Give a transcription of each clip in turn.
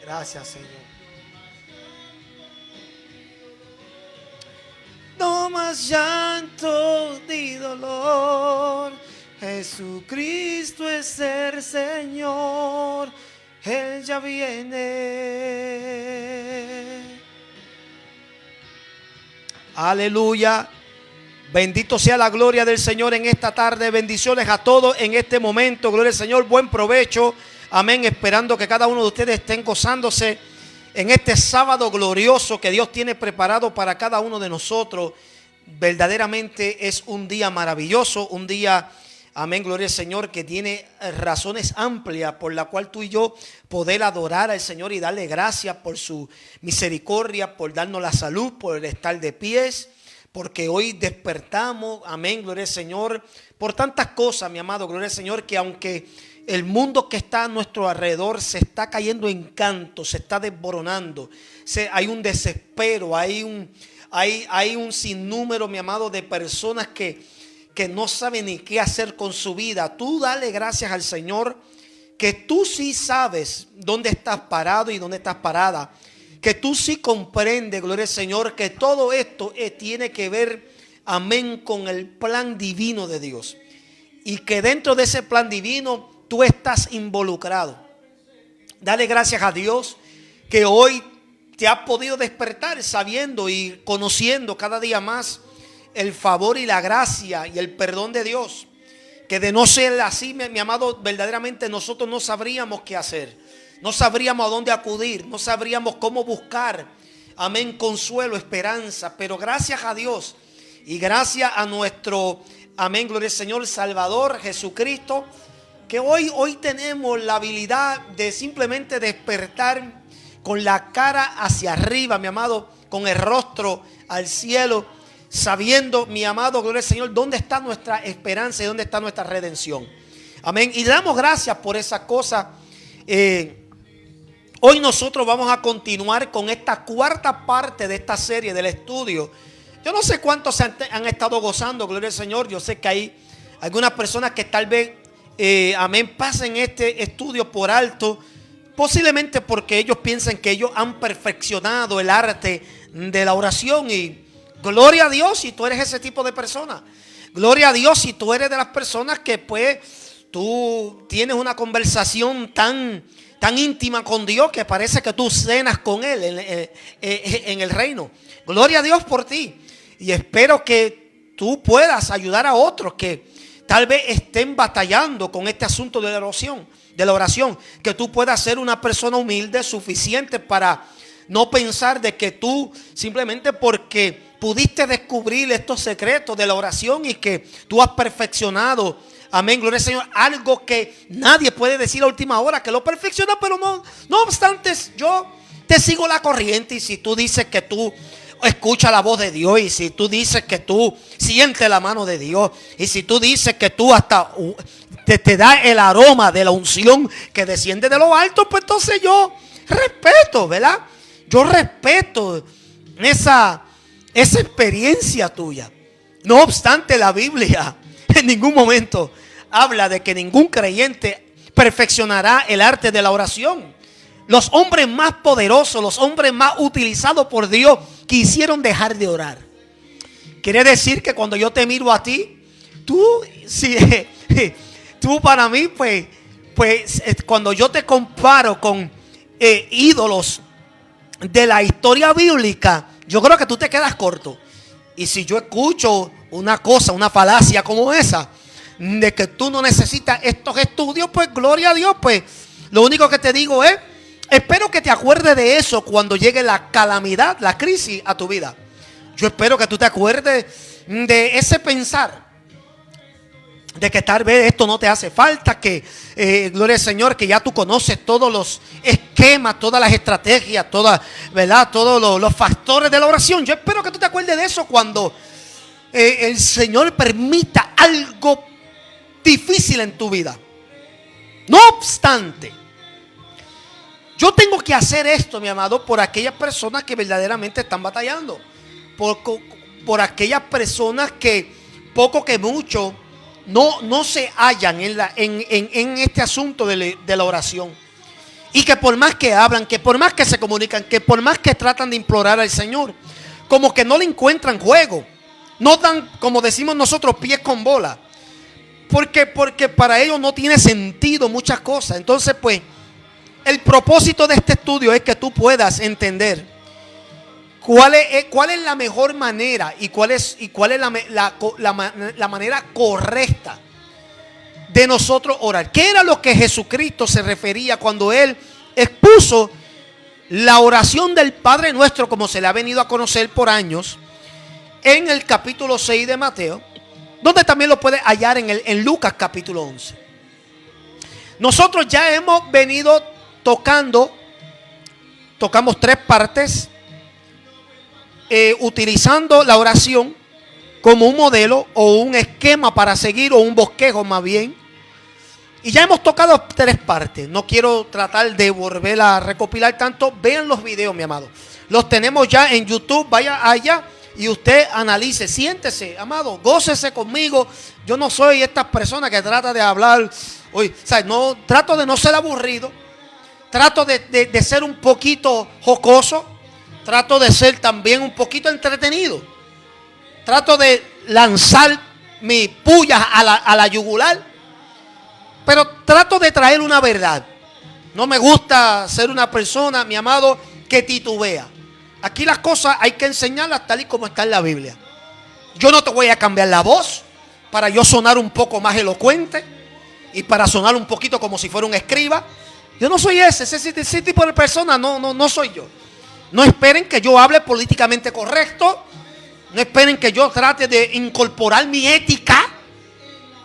Gracias, Señor. No más llanto ni dolor. Jesucristo es el Señor. Él ya viene. Aleluya. Bendito sea la gloria del Señor en esta tarde. Bendiciones a todos en este momento. Gloria al Señor. Buen provecho. Amén. Esperando que cada uno de ustedes estén gozándose en este sábado glorioso que Dios tiene preparado para cada uno de nosotros. Verdaderamente es un día maravilloso. Un día, amén, gloria al Señor, que tiene razones amplias por la cual tú y yo poder adorar al Señor y darle gracias por su misericordia, por darnos la salud, por estar de pies. Porque hoy despertamos, amén, gloria al Señor, por tantas cosas, mi amado, gloria al Señor, que aunque el mundo que está a nuestro alrededor se está cayendo en canto, se está desboronando, hay un desespero, hay un sinnúmero, mi amado, de personas que no saben ni qué hacer con su vida. Tú dale gracias al Señor, que tú sí sabes dónde estás parado y dónde estás parada. Que tú sí comprendes, gloria al Señor, que todo esto tiene que ver, amén, con el plan divino de Dios. Y que dentro de ese plan divino tú estás involucrado. Dale gracias a Dios que hoy te has podido despertar sabiendo y conociendo cada día más el favor y la gracia y el perdón de Dios. Que de no ser así, mi amado, verdaderamente nosotros no sabríamos qué hacer. No sabríamos a dónde acudir, no sabríamos cómo buscar, amén, consuelo, esperanza. Pero gracias a Dios y gracias a nuestro, amén, gloria al Señor, Salvador Jesucristo, que hoy tenemos la habilidad de simplemente despertar con la cara hacia arriba, mi amado, con el rostro al cielo, sabiendo, mi amado, gloria al Señor, dónde está nuestra esperanza y dónde está nuestra redención. Amén. Y damos gracias por esa cosa. Hoy nosotros vamos a continuar con esta cuarta parte de esta serie del estudio. Yo no sé cuántos han estado gozando, gloria al Señor. Yo sé que hay algunas personas que tal vez, amén, pasen este estudio por alto. Posiblemente porque ellos piensan que ellos han perfeccionado el arte de la oración. Y gloria a Dios si tú eres ese tipo de persona. Gloria a Dios si tú eres de las personas que pues tú tienes una conversación tan íntima con Dios que parece que tú cenas con Él en el reino. Gloria a Dios por ti. Y espero que tú puedas ayudar a otros que tal vez estén batallando con este asunto de la oración. Que tú puedas ser una persona humilde suficiente para no pensar de que tú simplemente porque pudiste descubrir estos secretos de la oración y que tú has perfeccionado, amén, gloria al Señor, algo que nadie puede decir a última hora que lo perfecciona, pero no obstante, yo te sigo la corriente. Y si tú dices que tú escuchas la voz de Dios, y si tú dices que tú sientes la mano de Dios, y si tú dices que tú hasta te da el aroma de la unción que desciende de lo alto, pues entonces yo respeto, ¿verdad? Yo respeto esa experiencia tuya. No obstante, la Biblia en ningún momento habla de que ningún creyente perfeccionará el arte de la oración. Los hombres más poderosos, los hombres más utilizados por Dios, quisieron dejar de orar. Quiere decir que cuando yo te miro a ti, tú para mí, pues cuando yo te comparo con ídolos de la historia bíblica, yo creo que tú te quedas corto. Y si yo escucho una falacia como esa, de que tú no necesitas estos estudios, pues gloria a Dios, pues lo único que te digo es, espero que te acuerdes de eso cuando llegue la calamidad, la crisis a tu vida. Yo espero que tú te acuerdes de ese pensar, de que tal vez esto no te hace falta, que gloria al Señor, que ya tú conoces todos los esquemas, todas las estrategias, ¿verdad? Todos los factores de la oración. Yo espero que tú te acuerdes de eso cuando el Señor permita algo difícil en tu vida. No obstante, yo tengo que hacer esto, mi amado, por aquellas personas que verdaderamente están batallando, por aquellas personas que poco que mucho no se hallan en este asunto de la oración. Y que por más que hablan, que por más que se comunican, que por más que tratan de implorar al Señor, como que no le encuentran juego. No dan, como decimos nosotros, pies con bola. Porque para ellos no tiene sentido muchas cosas. Entonces, pues, el propósito de este estudio es que tú puedas entender cuál es la mejor manera y cuál es la manera correcta de nosotros orar. ¿Qué era lo que Jesucristo se refería cuando Él expuso la oración del Padre Nuestro, como se le ha venido a conocer por años, en el capítulo 6 de Mateo, donde también lo puede hallar en Lucas capítulo 11? Nosotros ya hemos venido tocamos 3 partes, utilizando la oración como un modelo o un esquema para seguir, o un bosquejo más bien. Y ya hemos tocado 3 partes. No quiero tratar de volver a recopilar tanto. Vean los videos, mi amado. Los tenemos ya en YouTube. Vaya allá y usted analice. Siéntese, amado. Gócese conmigo. Yo no soy esta persona que trata de hablar. Oye, o sea, no, trato de no ser aburrido. Trato de ser un poquito jocoso. Trato de ser también un poquito entretenido. Trato de lanzar mis pullas a la yugular. Pero trato de traer una verdad. No me gusta ser una persona, mi amado, que titubea. Aquí las cosas hay que enseñarlas tal y como está en la Biblia. Yo no te voy a cambiar la voz para yo sonar un poco más elocuente y para sonar un poquito como si fuera un escriba. Yo no soy ese tipo de persona, no soy yo. No esperen que yo hable políticamente correcto. No esperen que yo trate de incorporar mi ética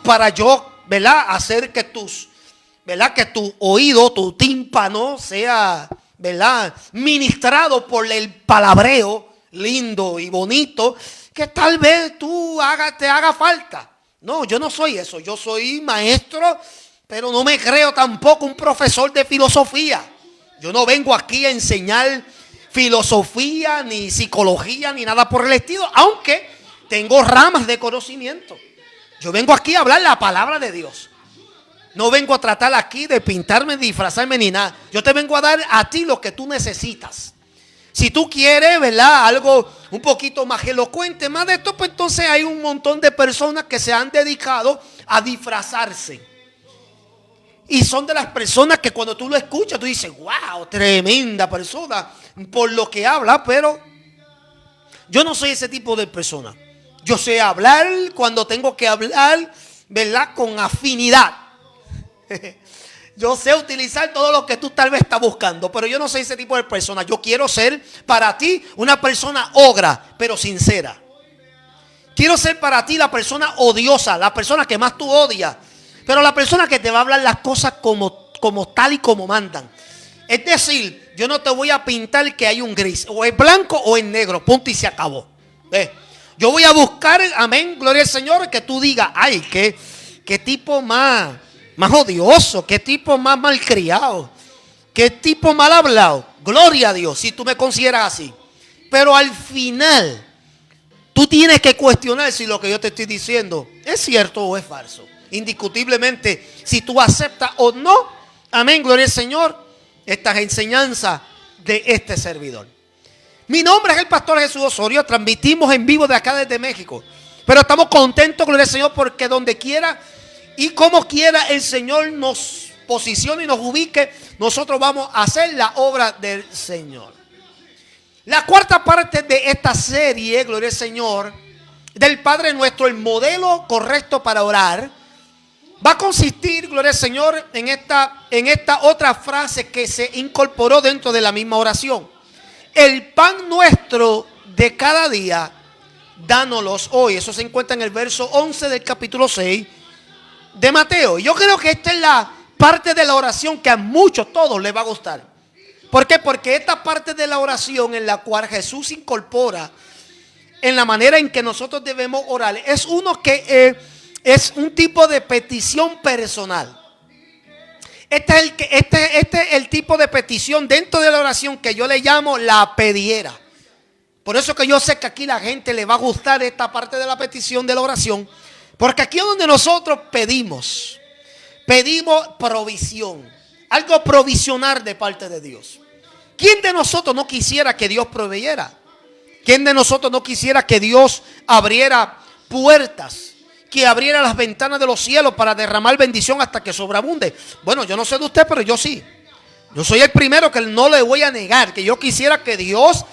para yo, ¿verdad?, hacer que que tu oído, tu tímpano sea, ¿verdad?, ministrado por el palabreo lindo y bonito que tal vez te haga falta. No, yo no soy eso. Yo soy maestro, pero no me creo tampoco un profesor de filosofía. Yo no vengo aquí a enseñar filosofía, ni psicología, ni nada por el estilo, aunque tengo ramas de conocimiento. Yo vengo aquí a hablar la palabra de Dios. No vengo a tratar aquí de pintarme, disfrazarme ni nada. Yo te vengo a dar a ti lo que tú necesitas. Si tú quieres, ¿verdad?, algo un poquito más elocuente, más de esto, pues entonces hay un montón de personas que se han dedicado a disfrazarse. Y son de las personas que cuando tú lo escuchas, tú dices, wow, tremenda persona por lo que habla, pero yo no soy ese tipo de persona. Yo sé hablar cuando tengo que hablar, ¿verdad?, con afinidad. Yo sé utilizar todo lo que tú tal vez estás buscando, pero yo no soy ese tipo de persona. Yo quiero ser para ti una persona ogra, pero sincera. Quiero ser para ti la persona odiosa, la persona que más tú odias, pero la persona que te va a hablar las cosas como tal y como mandan. Es decir, yo no te voy a pintar que hay un gris, o es blanco o es negro, punto y se acabó. Yo voy a buscar, amén, gloria al Señor, que tú digas, ay, qué tipo más odioso, qué tipo más malcriado, qué tipo mal hablado. Gloria a Dios, si tú me consideras así. Pero al final, tú tienes que cuestionar si lo que yo te estoy diciendo es cierto o es falso. Indiscutiblemente, si tú aceptas o no, amén, gloria al Señor, estas enseñanzas de este servidor. Mi nombre es el pastor Jesús Osorio. Transmitimos en vivo de acá desde México. Pero estamos contentos, gloria al Señor, porque donde quiera y como quiera el Señor nos posicione y nos ubique, nosotros vamos a hacer la obra del Señor. La cuarta parte de esta serie, gloria al Señor, del Padre Nuestro, el modelo correcto para orar, va a consistir, gloria al Señor, en esta otra frase que se incorporó dentro de la misma oración. El pan nuestro de cada día, dánoslos hoy. Eso se encuentra en el verso 11 del capítulo 6 de Mateo. Yo creo que esta es la parte de la oración que a todos les va a gustar. ¿Por qué? Porque esta parte de la oración en la cual Jesús incorpora en la manera en que nosotros debemos orar, es es un tipo de petición personal. Este es el tipo de petición dentro de la oración que yo le llamo la pediera. Por eso que yo sé que aquí la gente le va a gustar esta parte de la petición de la oración. Porque aquí es donde nosotros pedimos provisión. algo provisional de parte de Dios. ¿Quién de nosotros no quisiera que Dios proveyera? ¿Quién de nosotros no quisiera que Dios abriera puertas, que abriera las ventanas de los cielos para derramar bendición hasta que sobreabunde? Bueno, yo no sé de usted, pero yo sí. Yo soy el primero que no le voy a negar que yo quisiera que Dios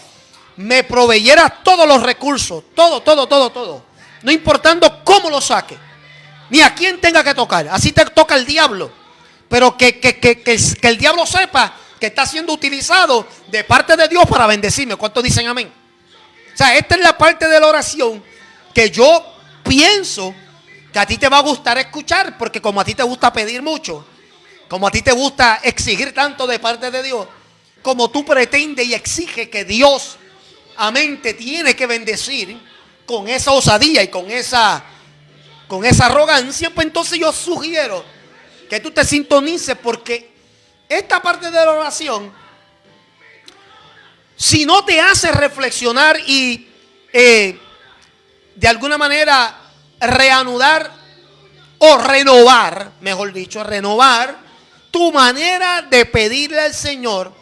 me proveyera todos los recursos, todo. No importando cómo lo saque, ni a quién tenga que tocar. Así te toca el diablo. Pero que el diablo sepa que está siendo utilizado de parte de Dios para bendecirme. ¿Cuántos dicen amén? O sea, esta es la parte de la oración que yo pienso que a ti te va a gustar escuchar, porque como a ti te gusta pedir mucho, como a ti te gusta exigir tanto de parte de Dios, como tú pretendes y exiges que Dios, amén, te tiene que bendecir con esa osadía y con esa arrogancia, pues entonces yo sugiero que tú te sintonices, porque esta parte de la oración, si no te hace reflexionar y de alguna manera reanudar o renovar, mejor dicho, renovar tu manera de pedirle al Señor,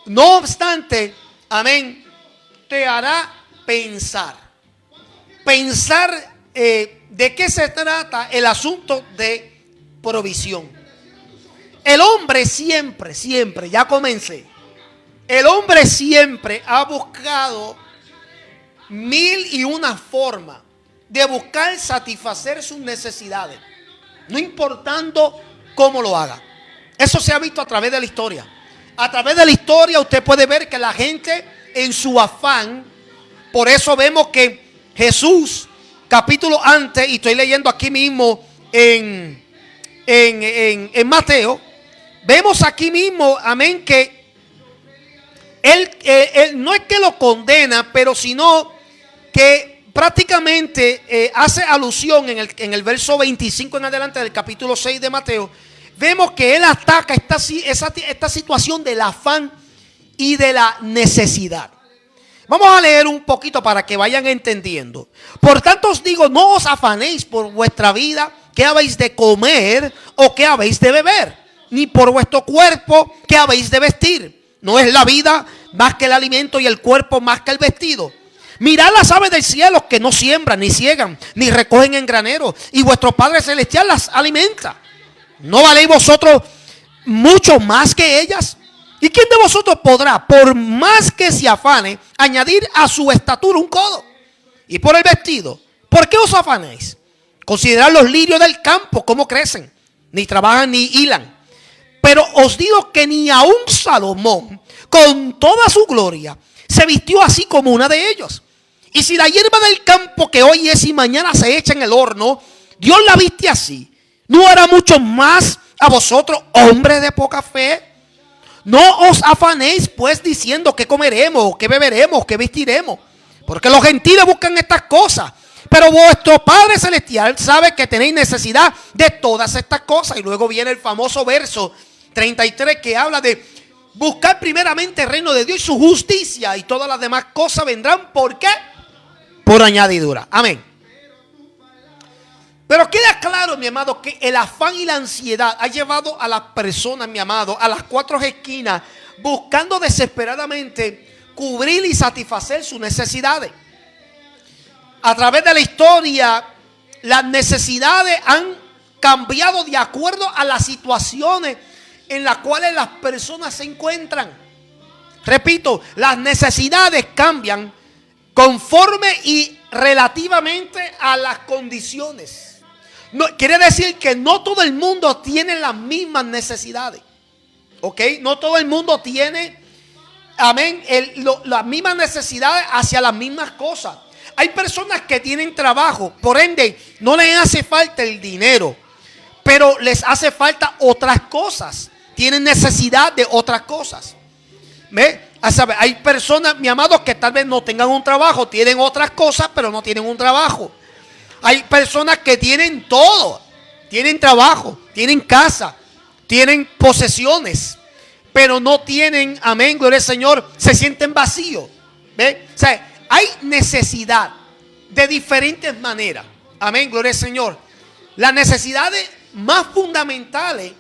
no obstante, amén, te hará pensar de qué se trata el asunto de provisión. El hombre siempre, ya comencé. El hombre siempre ha buscado 1001 formas de buscar satisfacer sus necesidades, no importando cómo lo haga. Eso se ha visto a través de la historia. A través de la historia usted puede ver que la gente en su afán, por eso vemos que Jesús, capítulo antes, y estoy leyendo aquí mismo en Mateo, vemos aquí mismo, amén, que él no es que lo condena, pero sino que prácticamente hace alusión en el verso 25 en adelante del capítulo 6 de Mateo. Vemos que él ataca esta situación del afán y de la necesidad. Vamos a leer un poquito para que vayan entendiendo. Por tanto os digo, no os afanéis por vuestra vida, qué habéis de comer o qué habéis de beber, ni por vuestro cuerpo, qué habéis de vestir. ¿No es la vida más que el alimento y el cuerpo más que el vestido? Mirad las aves del cielo, que no siembran, ni ciegan, ni recogen en graneros, y vuestro Padre Celestial las alimenta. ¿No valéis vosotros mucho más que ellas? ¿Y quién de vosotros podrá, por más que se afane, añadir a su estatura un codo? Y por el vestido, ¿por qué os afanéis? Considerad los lirios del campo, cómo crecen, ni trabajan ni hilan. Pero os digo que ni aun Salomón, con toda su gloria, se vistió así como una de ellos. Y si la hierba del campo, que hoy es y mañana se echa en el horno, Dios la viste así, ¿no hará mucho más a vosotros, hombres de poca fe? No os afanéis pues diciendo qué comeremos, qué beberemos, qué vestiremos, porque los gentiles buscan estas cosas, pero vuestro Padre Celestial sabe que tenéis necesidad de todas estas cosas. Y luego viene el famoso verso 33 que habla de buscar primeramente el reino de Dios y su justicia, y todas las demás cosas vendrán. ¿Por qué? Por añadidura. Amén. Pero queda claro, mi amado, que el afán y la ansiedad ha llevado a las personas, mi amado, a las cuatro esquinas, buscando desesperadamente cubrir y satisfacer sus necesidades. A través de la historia, las necesidades han cambiado de acuerdo a las situaciones en las cuales las personas se encuentran. Repito, las necesidades cambian conforme y relativamente a las condiciones. No, quiere decir que no todo el mundo tiene las mismas necesidades. ¿Ok? No todo el mundo tiene, amén, las mismas necesidades hacia las mismas cosas. Hay personas que tienen trabajo, por ende, no les hace falta el dinero, pero les hace falta otras cosas. Tienen necesidad de otras cosas. ¿Ve? Hay personas, mi amado, que tal vez no tengan un trabajo, tienen otras cosas, pero no tienen un trabajo. Hay personas que tienen todo, tienen trabajo, tienen casa, tienen posesiones, pero no tienen, amén, gloria al Señor, se sienten vacíos. ¿Ve? O sea, hay necesidad de diferentes maneras. Amén, gloria al Señor. Las necesidades más fundamentales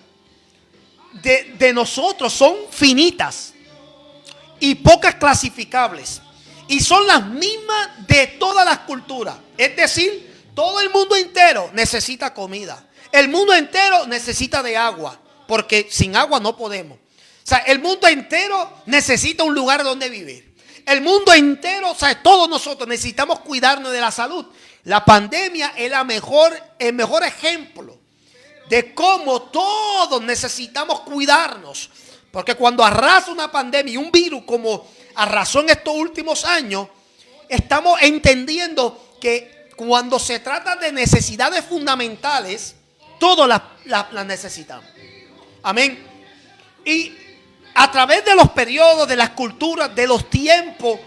de nosotros son finitas y pocas clasificables. Y son las mismas de todas las culturas. Es decir, todo el mundo entero necesita comida. El mundo entero necesita de agua. Porque sin agua no podemos. O sea, el mundo entero necesita un lugar donde vivir. El mundo entero, o sea, todos nosotros necesitamos cuidarnos de la salud. La pandemia es el mejor ejemplo de cómo todos necesitamos cuidarnos. Porque cuando arrasa una pandemia y un virus como arrasó en estos últimos años, estamos entendiendo que cuando se trata de necesidades fundamentales, todos las necesitamos. Amén. Y a través de los periodos, de las culturas, de los tiempos,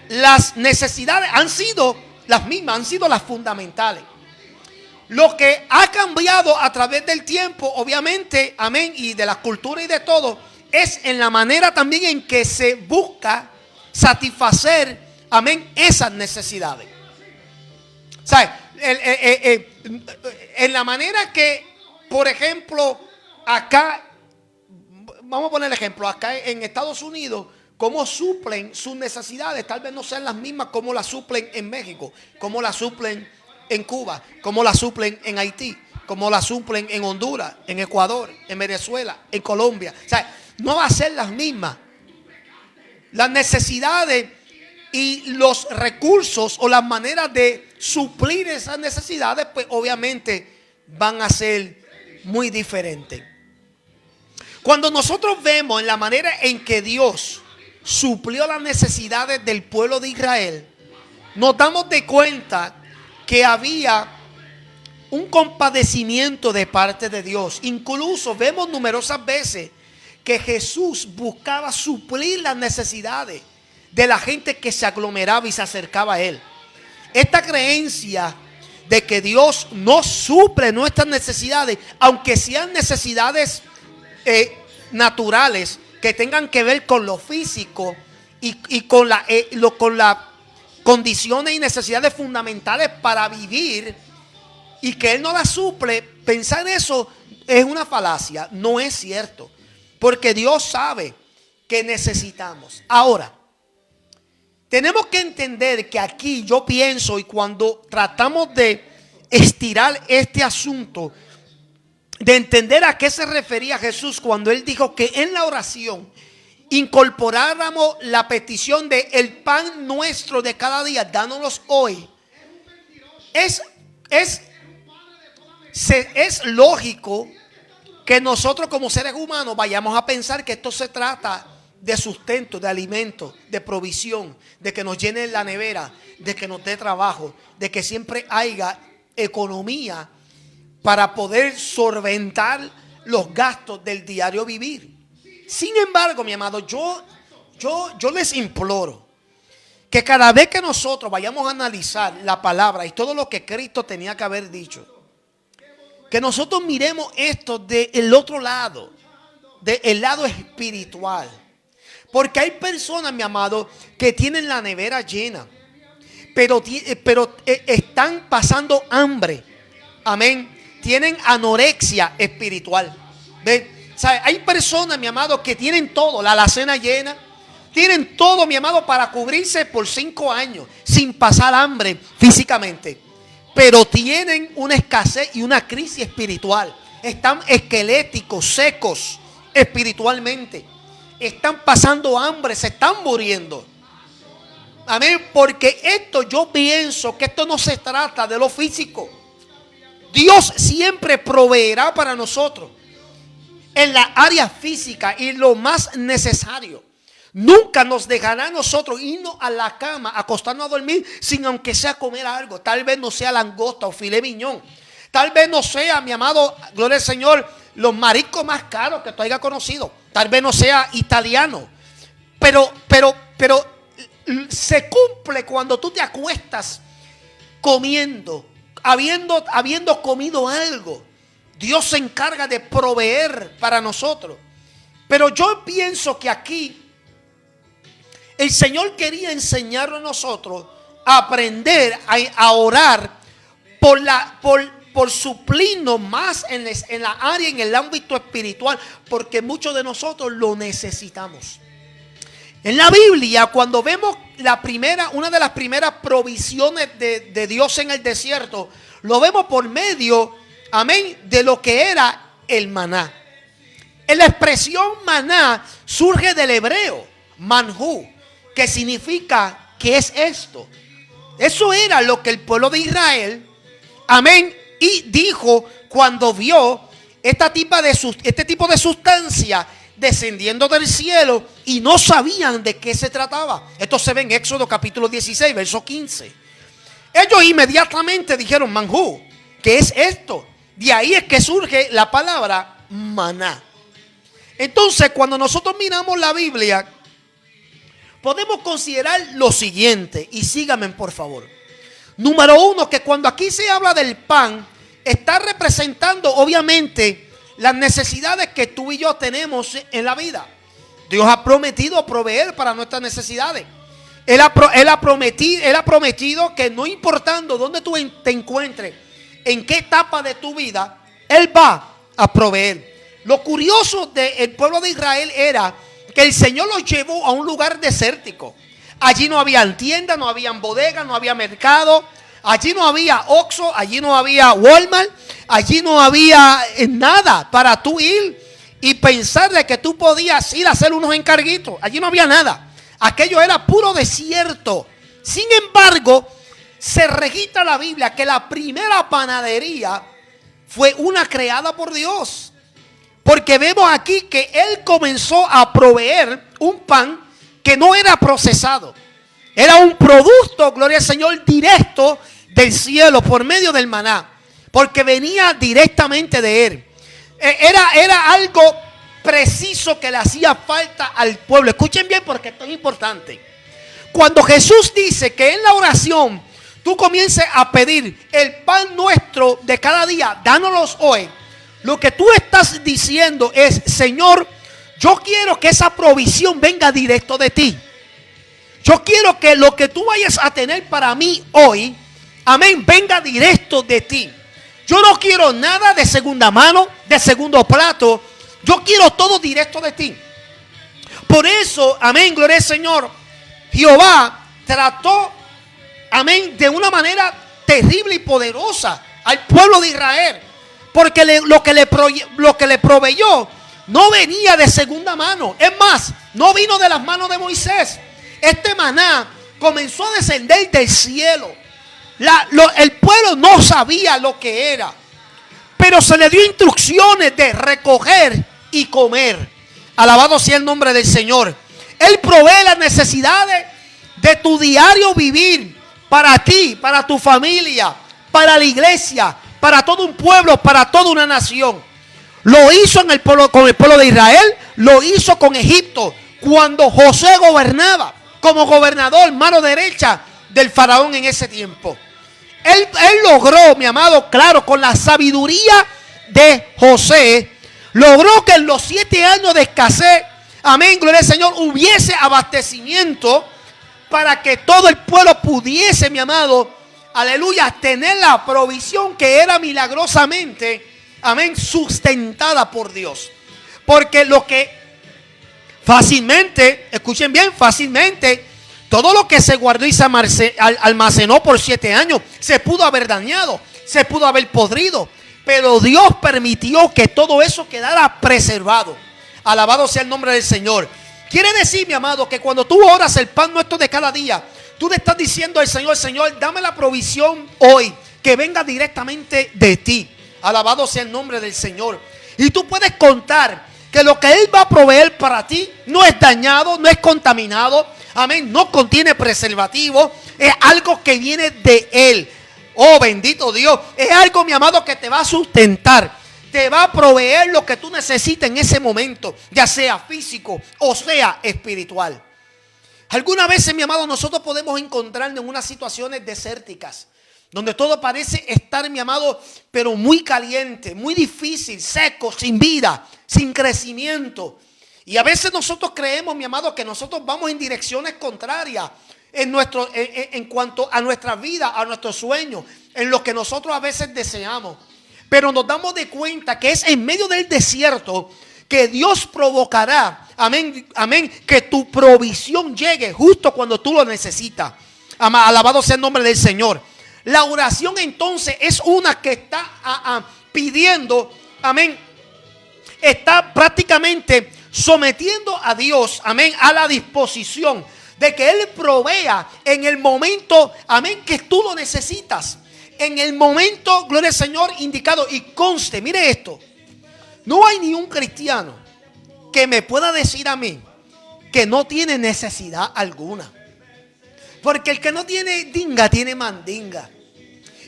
las necesidades han sido las mismas, han sido las fundamentales. Lo que ha cambiado a través del tiempo, obviamente, amén, y de la cultura y de todo, es en la manera también en que se busca satisfacer, amén, esas necesidades. O sea, en la manera que, por ejemplo, acá, vamos a poner el ejemplo, acá en Estados Unidos, cómo suplen sus necesidades, tal vez no sean las mismas como las suplen en México, como las suplen en Cuba, como las suplen en Haití, como las suplen en Honduras, en Ecuador, en Venezuela, en Colombia. O sea, no va a ser las mismas. Las necesidades y los recursos o las maneras de suplir esas necesidades, pues obviamente van a ser muy diferentes. Cuando nosotros vemos en la manera en que Dios suplió las necesidades del pueblo de Israel, nos damos de cuenta que había un compadecimiento de parte de Dios. Incluso vemos numerosas veces que Jesús buscaba suplir las necesidades de la gente que se aglomeraba y se acercaba a Él. Esta creencia de que Dios no suple nuestras necesidades, aunque sean necesidades naturales que tengan que ver con lo físico y con las condiciones y necesidades fundamentales para vivir, y que Él no las suple, pensar en eso es una falacia, no es cierto, porque Dios sabe que necesitamos. Ahora, tenemos que entender que aquí yo pienso, y cuando tratamos de estirar este asunto, de entender a qué se refería Jesús cuando Él dijo que en la oración incorporáramos la petición de el pan nuestro de cada día, dánoslos hoy. Es lógico que nosotros como seres humanos vayamos a pensar que esto se trata de sustento, de alimento, de provisión, de que nos llene la nevera, de que nos dé trabajo, de que siempre haya economía para poder solventar los gastos del diario vivir. Sin embargo, mi amado, yo les imploro que cada vez que nosotros vayamos a analizar la palabra y todo lo que Cristo tenía que haber dicho, que nosotros miremos esto del otro lado, del lado espiritual. Porque hay personas, mi amado, que tienen la nevera llena, pero están pasando hambre. Amén. Tienen anorexia espiritual. ¿Ven? O sea, hay personas, mi amado, que tienen todo, la alacena llena, tienen todo, mi amado, para cubrirse por 5 años sin pasar hambre físicamente, pero tienen una escasez y una crisis espiritual. Están esqueléticos, secos espiritualmente. Están pasando hambre, se están muriendo. Amén. Porque esto, yo pienso que esto no se trata de lo físico. Dios siempre proveerá para nosotros en la área física y lo más necesario. Nunca nos dejará a nosotros irnos a la cama, acostarnos a dormir sin aunque sea comer algo. Tal vez no sea langosta o filet miñón. Tal vez no sea, mi amado, gloria al Señor, los mariscos más caros que tú hayas conocido. Tal vez no sea italiano. Pero se cumple cuando tú te acuestas comiendo, habiendo comido algo. Dios se encarga de proveer para nosotros. Pero yo pienso que aquí el Señor quería enseñarnos a nosotros a aprender a orar por suplirnos más en la área, en el ámbito espiritual, porque muchos de nosotros lo necesitamos. En la Biblia, cuando vemos una de las primeras provisiones de Dios en el desierto, lo vemos por medio, amén, de lo que era el maná. La expresión maná surge del hebreo, manjú, que significa, ¿qué es esto? Eso era lo que el pueblo de Israel, amén, y dijo cuando vio este tipo de sustancia descendiendo del cielo y no sabían de qué se trataba. Esto se ve en Éxodo capítulo 16, verso 15. Ellos inmediatamente dijeron, manjú, ¿qué es esto? De ahí es que surge la palabra maná. Entonces, cuando nosotros miramos la Biblia, podemos considerar lo siguiente, y síganme por favor. Número uno, que cuando aquí se habla del pan, está representando obviamente las necesidades que tú y yo tenemos en la vida. Dios ha prometido proveer para nuestras necesidades. Él ha prometido que no importando dónde tú te encuentres, en qué etapa de tu vida, Él va a proveer. Lo curioso del pueblo de Israel era que el Señor los llevó a un lugar desértico. Allí no había tiendas, no había bodegas, no había mercado. Allí no había Oxxo, allí no había Walmart, allí no había nada para tú ir y pensar de que tú podías ir a hacer unos encarguitos. Allí no había nada. Aquello era puro desierto. Sin embargo, se registra la Biblia que la primera panadería fue una creada por Dios. Porque vemos aquí que Él comenzó a proveer un pan que no era procesado. Era un producto, gloria al Señor, directo del cielo por medio del maná. Porque venía directamente de Él. Era algo preciso que le hacía falta al pueblo. Escuchen bien porque esto es importante. Cuando Jesús dice que en la oración tú comiences a pedir el pan nuestro de cada día, dánoslos hoy. Lo que tú estás diciendo es, Señor, yo quiero que esa provisión venga directo de ti. Yo quiero que lo que tú vayas a tener para mí hoy, amén, venga directo de ti. Yo no quiero nada de segunda mano, de segundo plato. Yo quiero todo directo de ti. Por eso, amén, gloria al Señor, Jehová trató, amén, de una manera terrible y poderosa al pueblo de Israel. Porque lo que le proveyó no venía de segunda mano. Es más, no vino de las manos de Moisés. Este maná comenzó a descender del cielo. El pueblo no sabía lo que era, pero se le dio instrucciones de recoger y comer. Alabado sea el nombre del Señor. Él provee las necesidades de tu diario vivir para ti, para tu familia, para la iglesia, para todo un pueblo, para toda una nación. Lo hizo con el pueblo de Israel, lo hizo con Egipto, cuando José gobernaba como gobernador, mano derecha del faraón en ese tiempo. Él logró, mi amado, claro, con la sabiduría de José, logró que en los 7 años de escasez, amén, gloria al Señor, hubiese abastecimiento para que todo el pueblo pudiese, mi amado, aleluya, tener la provisión que era milagrosamente, amén, sustentada por Dios. Porque lo que fácilmente, escuchen bien, fácilmente, todo lo que se guardó y se almacenó por 7 años, se pudo haber dañado, se pudo haber podrido. Pero Dios permitió que todo eso quedara preservado. Alabado sea el nombre del Señor. Quiere decir, mi amado, que cuando tú oras el pan nuestro de cada día, tú le estás diciendo al Señor, Señor, dame la provisión hoy, que venga directamente de ti. Alabado sea el nombre del Señor. Y tú puedes contar que lo que Él va a proveer para ti no es dañado, no es contaminado. Amén, no contiene preservativo. Es algo que viene de Él. Oh, bendito Dios. Es algo, mi amado, que te va a sustentar. Te va a proveer lo que tú necesites en ese momento, ya sea físico o sea espiritual. Algunas veces, mi amado, nosotros podemos encontrarnos en unas situaciones desérticas, donde todo parece estar, mi amado, pero muy caliente, muy difícil, seco, sin vida, sin crecimiento. Y a veces nosotros creemos, mi amado, que nosotros vamos en direcciones contrarias en cuanto a nuestra vida, a nuestros sueños. en lo que nosotros a veces deseamos. Pero nos damos de cuenta que es en medio del desierto que Dios provocará, amén, amén, que tu provisión llegue justo cuando tú lo necesitas. Alabado sea el nombre del Señor. La oración entonces es una que está pidiendo, amén, está prácticamente sometiendo a Dios, amén, a la disposición de que Él provea en el momento, amén, que tú lo necesitas. En el momento, gloria al Señor, indicado. Y conste, mire esto. No hay ni un cristiano que me pueda decir a mí que no tiene necesidad alguna. Porque el que no tiene dinga, tiene mandinga.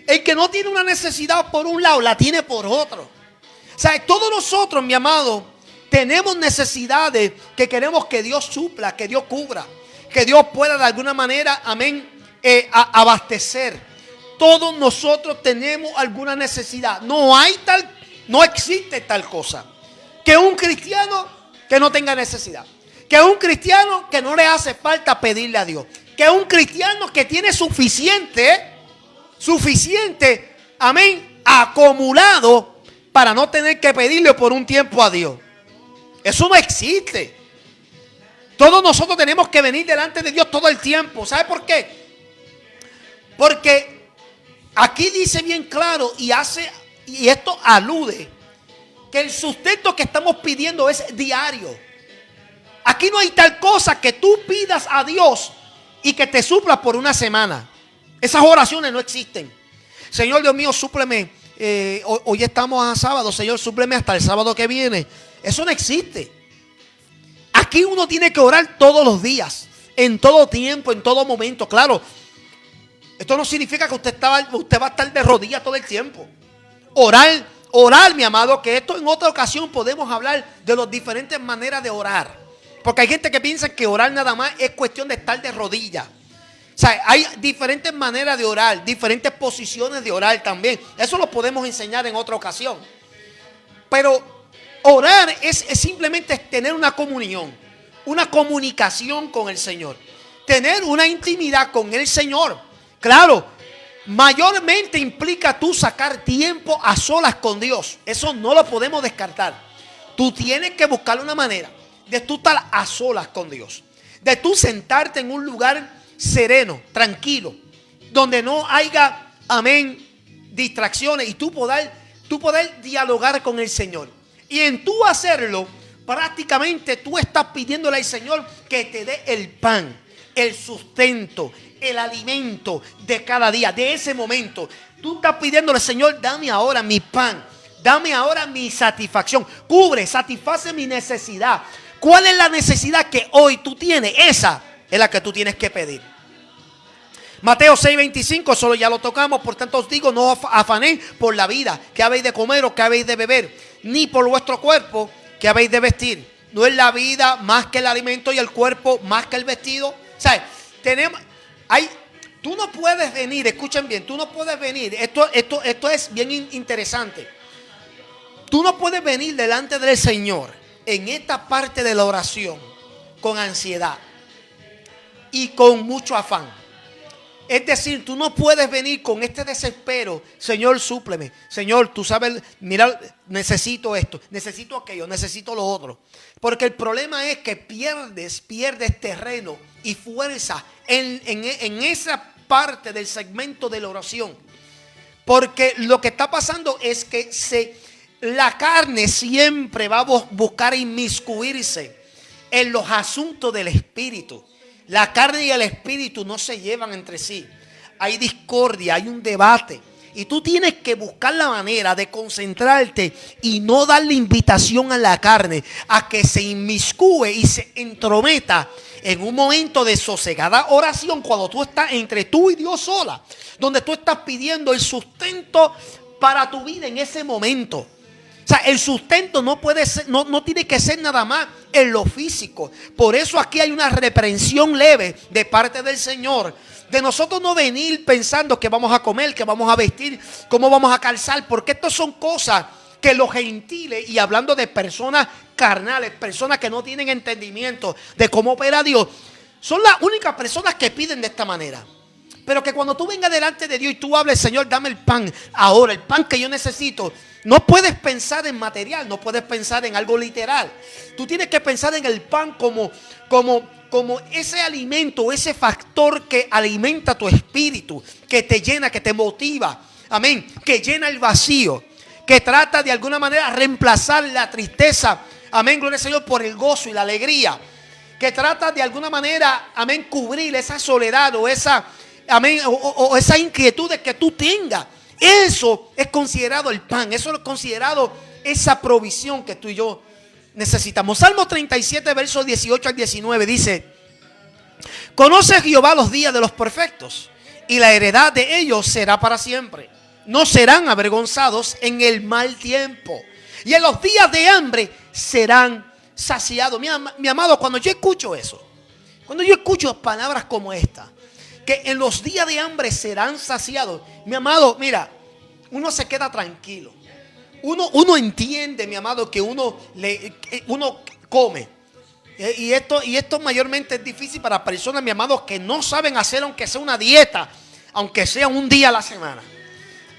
El que no tiene una necesidad por un lado, la tiene por otro. O sea, todos nosotros, mi amado, tenemos necesidades que queremos que Dios supla, que Dios cubra, que Dios pueda de alguna manera, amén, abastecer. Todos nosotros tenemos alguna necesidad. No existe tal cosa que un cristiano que no tenga necesidad, que un cristiano que no le hace falta pedirle a Dios, que un cristiano que tiene suficiente, amén, acumulado para no tener que pedirle por un tiempo a Dios. Eso no existe. Todos nosotros tenemos que venir delante de Dios todo el tiempo. ¿Sabe por qué? Porque aquí dice bien claro y esto alude que el sustento que estamos pidiendo es diario. Aquí no hay tal cosa que tú pidas a Dios y que te supla por una semana. Esas oraciones no existen. Señor Dios mío, súpleme. Hoy estamos a sábado. Señor, súpleme hasta el sábado que viene. Eso no existe. Aquí uno tiene que orar todos los días, en todo tiempo, en todo momento. Claro, esto no significa que usted va a estar de rodillas todo el tiempo. Orar, mi amado, que esto en otra ocasión podemos hablar de las diferentes maneras de orar. Porque hay gente que piensa que orar nada más es cuestión de estar de rodillas. O sea, hay diferentes maneras de orar, diferentes posiciones de orar también. Eso lo podemos enseñar en otra ocasión. Pero orar es simplemente tener una comunión, una comunicación con el Señor. Tener una intimidad con el Señor. Claro, mayormente implica tú sacar tiempo a solas con Dios. Eso no lo podemos descartar. Tú tienes que buscar una manera de tú estar a solas con Dios. De tú sentarte en un lugar sereno, tranquilo, donde no haya, amén, distracciones y tú poder dialogar con el Señor. Y en tú hacerlo, prácticamente tú estás pidiéndole al Señor que te dé el pan, el sustento, el alimento de cada día, de ese momento. Tú estás pidiéndole, Señor, dame ahora mi pan, dame ahora mi satisfacción, cubre, satisface mi necesidad. ¿Cuál es la necesidad que hoy tú tienes? Esa es la que tú tienes que pedir. Mateo 6:25, solo ya lo tocamos. Por tanto os digo, no afanéis por la vida, que habéis de comer o que habéis de beber, ni por vuestro cuerpo, que habéis de vestir. ¿No es la vida más que el alimento y el cuerpo más que el vestido? O sea, tú no puedes venir, escuchen bien, tú no puedes venir, esto es bien interesante. Tú no puedes venir delante del Señor en esta parte de la oración con ansiedad y con mucho afán. Es decir, tú no puedes venir con este desespero. Señor, súpleme. Señor, tú sabes, mira, necesito esto, necesito aquello, necesito lo otro. Porque el problema es que pierdes terreno y fuerza en esa parte del segmento de la oración. Porque lo que está pasando es que la carne siempre va a buscar inmiscuirse en los asuntos del espíritu. La carne y el espíritu no se llevan entre sí. Hay discordia, hay un debate. Y tú tienes que buscar la manera de concentrarte y no darle invitación a la carne a que se inmiscue y se entrometa en un momento de sosegada oración, cuando tú estás entre tú y Dios sola, donde tú estás pidiendo el sustento para tu vida en ese momento. O sea, el sustento no puede ser, no tiene que ser nada más en lo físico. Por eso aquí hay una reprensión leve de parte del Señor. De nosotros no venir pensando que vamos a comer, que vamos a vestir, cómo vamos a calzar. Porque estas son cosas que los gentiles, y hablando de personas carnales, personas que no tienen entendimiento de cómo opera Dios, son las únicas personas que piden de esta manera. Pero que cuando tú vengas delante de Dios y tú hables, Señor, dame el pan. Ahora, el pan que yo necesito. No puedes pensar en material, no puedes pensar en algo literal. Tú tienes que pensar en el pan como ese alimento, ese factor que alimenta tu espíritu, que te llena, que te motiva. Amén. Que llena el vacío, que trata de alguna manera reemplazar la tristeza. Amén, gloria al Señor, por el gozo y la alegría. Que trata de alguna manera, amén, cubrir esa soledad o esa, amén, o esa inquietud que tú tengas. Eso es considerado el pan. Eso es considerado esa provisión que tú y yo necesitamos. Salmo 37, versos 18 al 19 dice: conoce Jehová los días de los perfectos, y la heredad de ellos será para siempre. No serán avergonzados en el mal tiempo, y en los días de hambre serán saciados. Mi amado, cuando yo escucho eso, cuando yo escucho palabras como esta, que en los días de hambre serán saciados, mi amado, mira, uno se queda tranquilo. Uno entiende, mi amado, que uno come. Y esto mayormente es difícil para personas, mi amado, que no saben hacer aunque sea una dieta, aunque sea un día a la semana.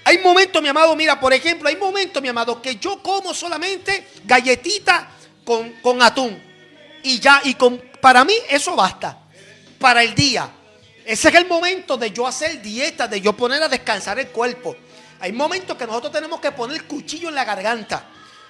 Hay momentos, mi amado, mira, por ejemplo, hay momentos, mi amado, que yo como solamente galletita con atún. Y ya, para mí eso basta. Para el día. Ese es el momento de yo hacer dieta, de yo poner a descansar el cuerpo. Hay momentos que nosotros tenemos que poner el cuchillo en la garganta.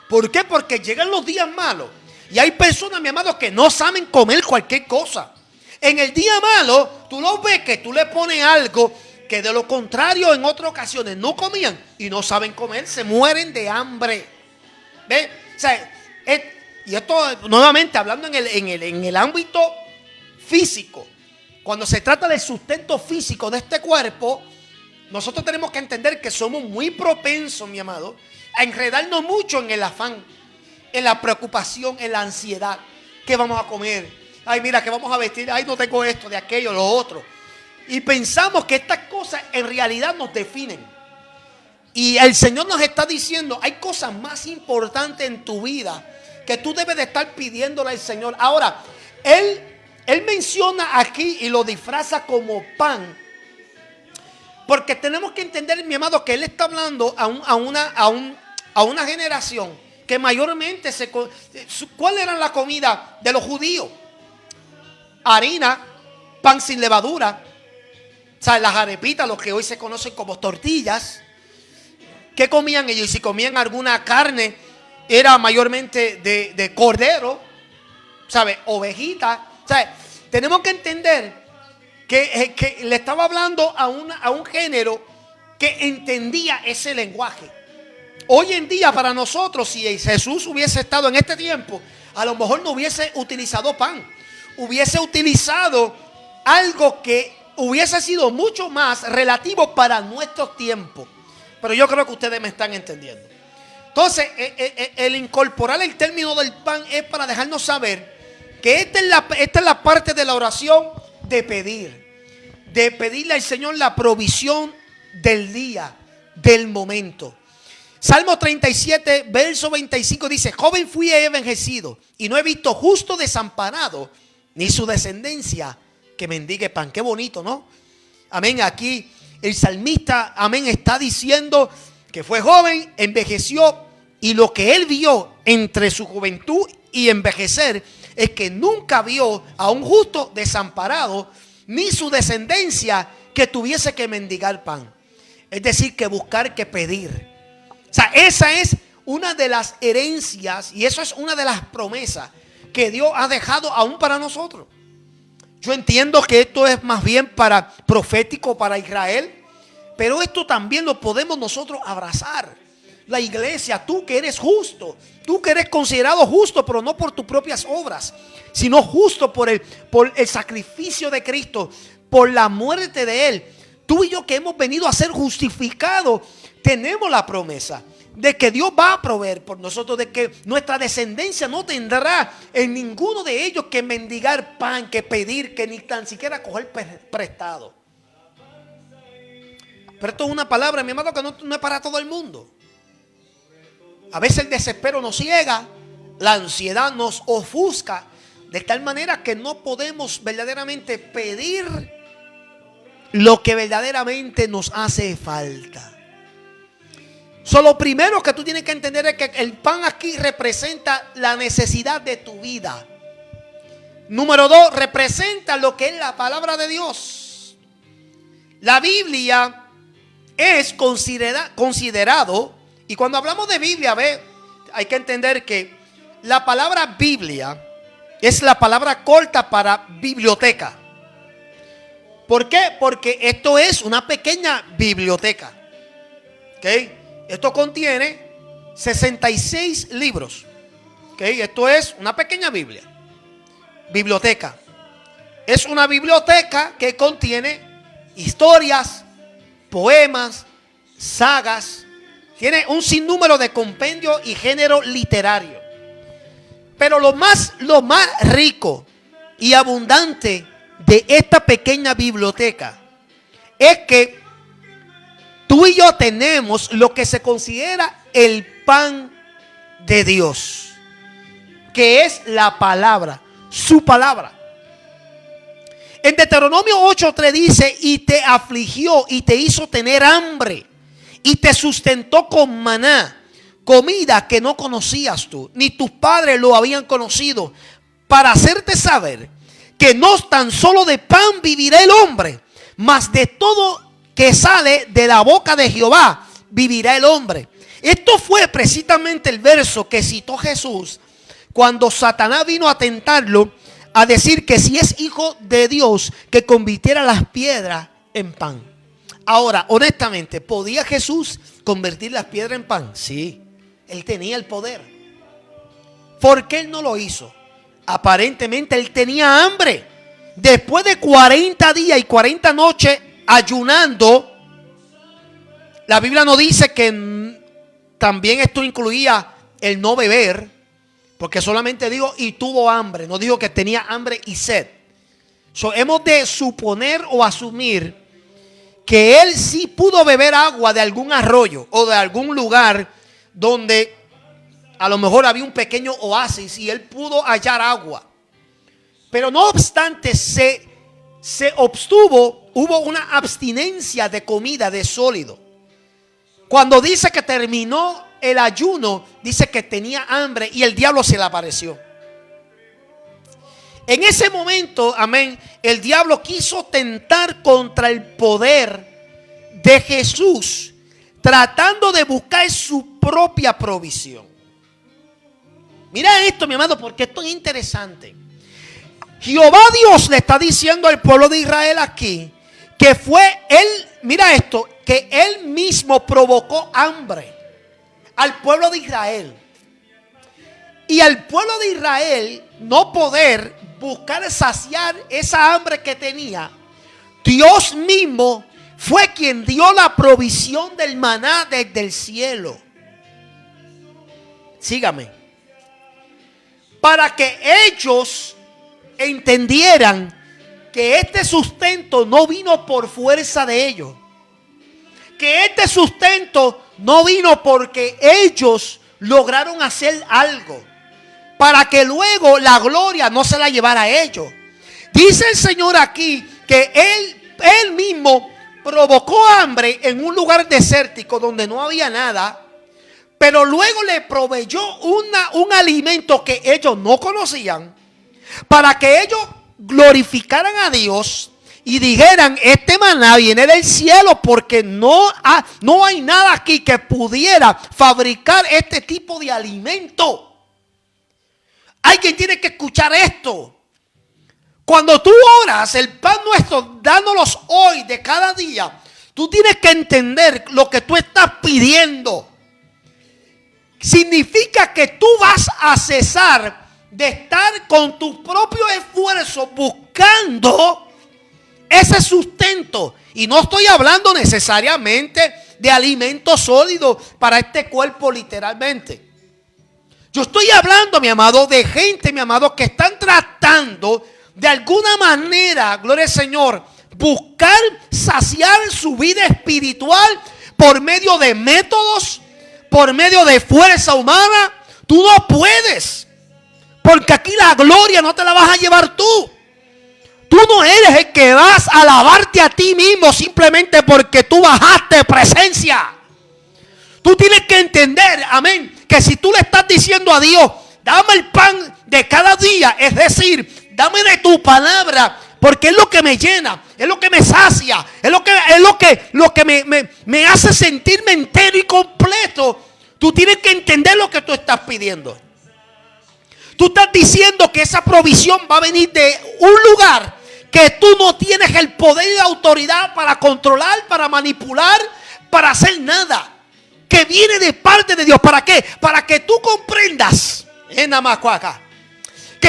¿Por qué? Porque llegan los días malos. Y hay personas, mi amado, que no saben comer cualquier cosa. En el día malo, tú lo ves que tú le pones algo que de lo contrario en otras ocasiones no comían y no saben comer, se mueren de hambre. ¿Ves? O sea, y esto nuevamente hablando en el ámbito físico. Cuando se trata del sustento físico de este cuerpo, nosotros tenemos que entender que somos muy propensos, mi amado, a enredarnos mucho en el afán, en la preocupación, en la ansiedad. ¿Qué vamos a comer? Ay, mira, ¿qué vamos a vestir? Ay, no tengo esto, de aquello, lo otro. Y pensamos que estas cosas en realidad nos definen. Y el Señor nos está diciendo, hay cosas más importantes en tu vida que tú debes de estar pidiéndole al Señor. Ahora, Él menciona aquí y lo disfraza como pan. Porque tenemos que entender, mi amado, que Él está hablando a una generación que mayormente ¿cuál era la comida de los judíos? Harina, pan sin levadura, o sea, las arepitas, lo que hoy se conocen como tortillas. ¿Qué comían ellos? Y si comían alguna carne, era mayormente de cordero, ¿sabes? Ovejita. O sea, tenemos que entender que le estaba hablando a un género que entendía ese lenguaje. Hoy en día para nosotros, si Jesús hubiese estado en este tiempo, a lo mejor no hubiese utilizado pan. Hubiese utilizado algo que hubiese sido mucho más relativo para nuestros tiempos. Pero yo creo que ustedes me están entendiendo. Entonces, el incorporar el término del pan es para dejarnos saber que esta es la parte de la oración de pedirle al Señor la provisión del día, del momento. Salmo 37, verso 25 dice: joven fui y he envejecido, y no he visto justo desamparado, ni su descendencia que mendigue pan. Qué bonito, ¿no? Amén. Aquí el salmista, amén, está diciendo que fue joven, envejeció, y lo que él vio entre su juventud y envejecer es que nunca vio a un justo desamparado, ni su descendencia que tuviese que mendigar pan. Es decir, que buscar, que pedir. O sea, esa es una de las herencias y eso es una de las promesas que Dios ha dejado aún para nosotros. Yo entiendo que esto es más bien para profético para Israel, pero esto también lo podemos nosotros abrazar. La iglesia, tú que eres justo, tú que eres considerado justo, pero no por tus propias obras, sino justo por el sacrificio de Cristo, por la muerte de Él. Tú y yo que hemos venido a ser justificados, tenemos la promesa de que Dios va a proveer por nosotros, de que nuestra descendencia no tendrá en ninguno de ellos que mendigar pan, que pedir, que ni tan siquiera coger prestado. Pero esto es una palabra, mi amado, que no es para todo el mundo. A veces el desespero nos ciega, la ansiedad nos ofusca, de tal manera que no podemos verdaderamente pedir lo que verdaderamente nos hace falta. Lo primero que tú tienes que entender es que el pan aquí representa la necesidad de tu vida. Número 2, representa lo que es la palabra de Dios. La Biblia es considerado, y cuando hablamos de Biblia, hay que entender que la palabra Biblia es la palabra corta para biblioteca. ¿Por qué? Porque esto es una pequeña biblioteca. ¿Okay? Esto contiene 66 libros. ¿Okay? Esto es una pequeña Biblia. Biblioteca. Es una biblioteca que contiene historias, poemas, sagas. Tiene un sinnúmero de compendios y género literario. Pero lo más rico y abundante de esta pequeña biblioteca es que tú y yo tenemos lo que se considera el pan de Dios, que es la palabra, su palabra. En Deuteronomio 8:3 dice: y te afligió y te hizo tener hambre y te sustentó con maná, comida que no conocías tú, ni tus padres lo habían conocido, para hacerte saber que no tan solo de pan vivirá el hombre, mas de todo que sale de la boca de Jehová vivirá el hombre. Esto fue precisamente el verso que citó Jesús cuando Satanás vino a tentarlo, a decir que si es hijo de Dios, que convirtiera las piedras en pan. Ahora, honestamente, ¿podía Jesús convertir las piedras en pan? Sí, él tenía el poder. ¿Por qué él no lo hizo? Aparentemente él tenía hambre. Después de 40 días y 40 noches ayunando, la Biblia nos dice que también esto incluía el no beber, porque solamente digo y tuvo hambre, no digo que tenía hambre y sed. Hemos de suponer o asumir que él sí pudo beber agua de algún arroyo o de algún lugar donde a lo mejor había un pequeño oasis y él pudo hallar agua. Pero no obstante se obstuvo, hubo una abstinencia de comida, de sólido. Cuando dice que terminó el ayuno, dice que tenía hambre y el diablo se le apareció. En ese momento, amén, el diablo quiso tentar contra el poder de Jesús, tratando de buscar su propia provisión. Mira esto, mi amado, porque esto es interesante. Jehová Dios le está diciendo al pueblo de Israel aquí que fue él, mira esto, que él mismo provocó hambre al pueblo de Israel. Y al pueblo de Israel no poder buscar saciar esa hambre que tenía, Dios mismo fue quien dio la provisión del maná desde el cielo. Sígame. Para que ellos entendieran que este sustento no vino por fuerza de ellos, que este sustento no vino porque ellos lograron hacer algo, para que luego la gloria no se la llevara a ellos. Dice el Señor aquí que él mismo provocó hambre en un lugar desértico donde no había nada, pero luego le proveyó un alimento que ellos no conocían, para que ellos glorificaran a Dios y dijeran: este maná viene del cielo, porque no hay nada aquí que pudiera fabricar este tipo de alimento. Alguien tiene que escuchar esto. Cuando tú oras el pan nuestro, dándolos hoy de cada día, tú tienes que entender lo que tú estás pidiendo. Significa que tú vas a cesar de estar con tu propio esfuerzo buscando ese sustento. Y no estoy hablando necesariamente de alimentos sólidos para este cuerpo literalmente. Yo estoy hablando, mi amado, de gente, mi amado, que están tratando de alguna manera, gloria al Señor, buscar saciar su vida espiritual por medio de métodos, por medio de fuerza humana. Tú no puedes, porque aquí la gloria no te la vas a llevar tú. Tú no eres el que vas a alabarte a ti mismo simplemente porque tú bajaste de presencia. Tú tienes que entender, amén, que si tú le estás diciendo a Dios, dame el pan de cada día, es decir, dame de tu palabra, porque es lo que me llena, es lo que me sacia, es lo que me hace sentirme entero y completo. Tú tienes que entender lo que tú estás pidiendo. Tú estás diciendo que esa provisión va a venir de un lugar que tú no tienes el poder y la autoridad para controlar, para manipular, para hacer nada. Que viene de parte de Dios. ¿Para qué? Para que tú comprendas, que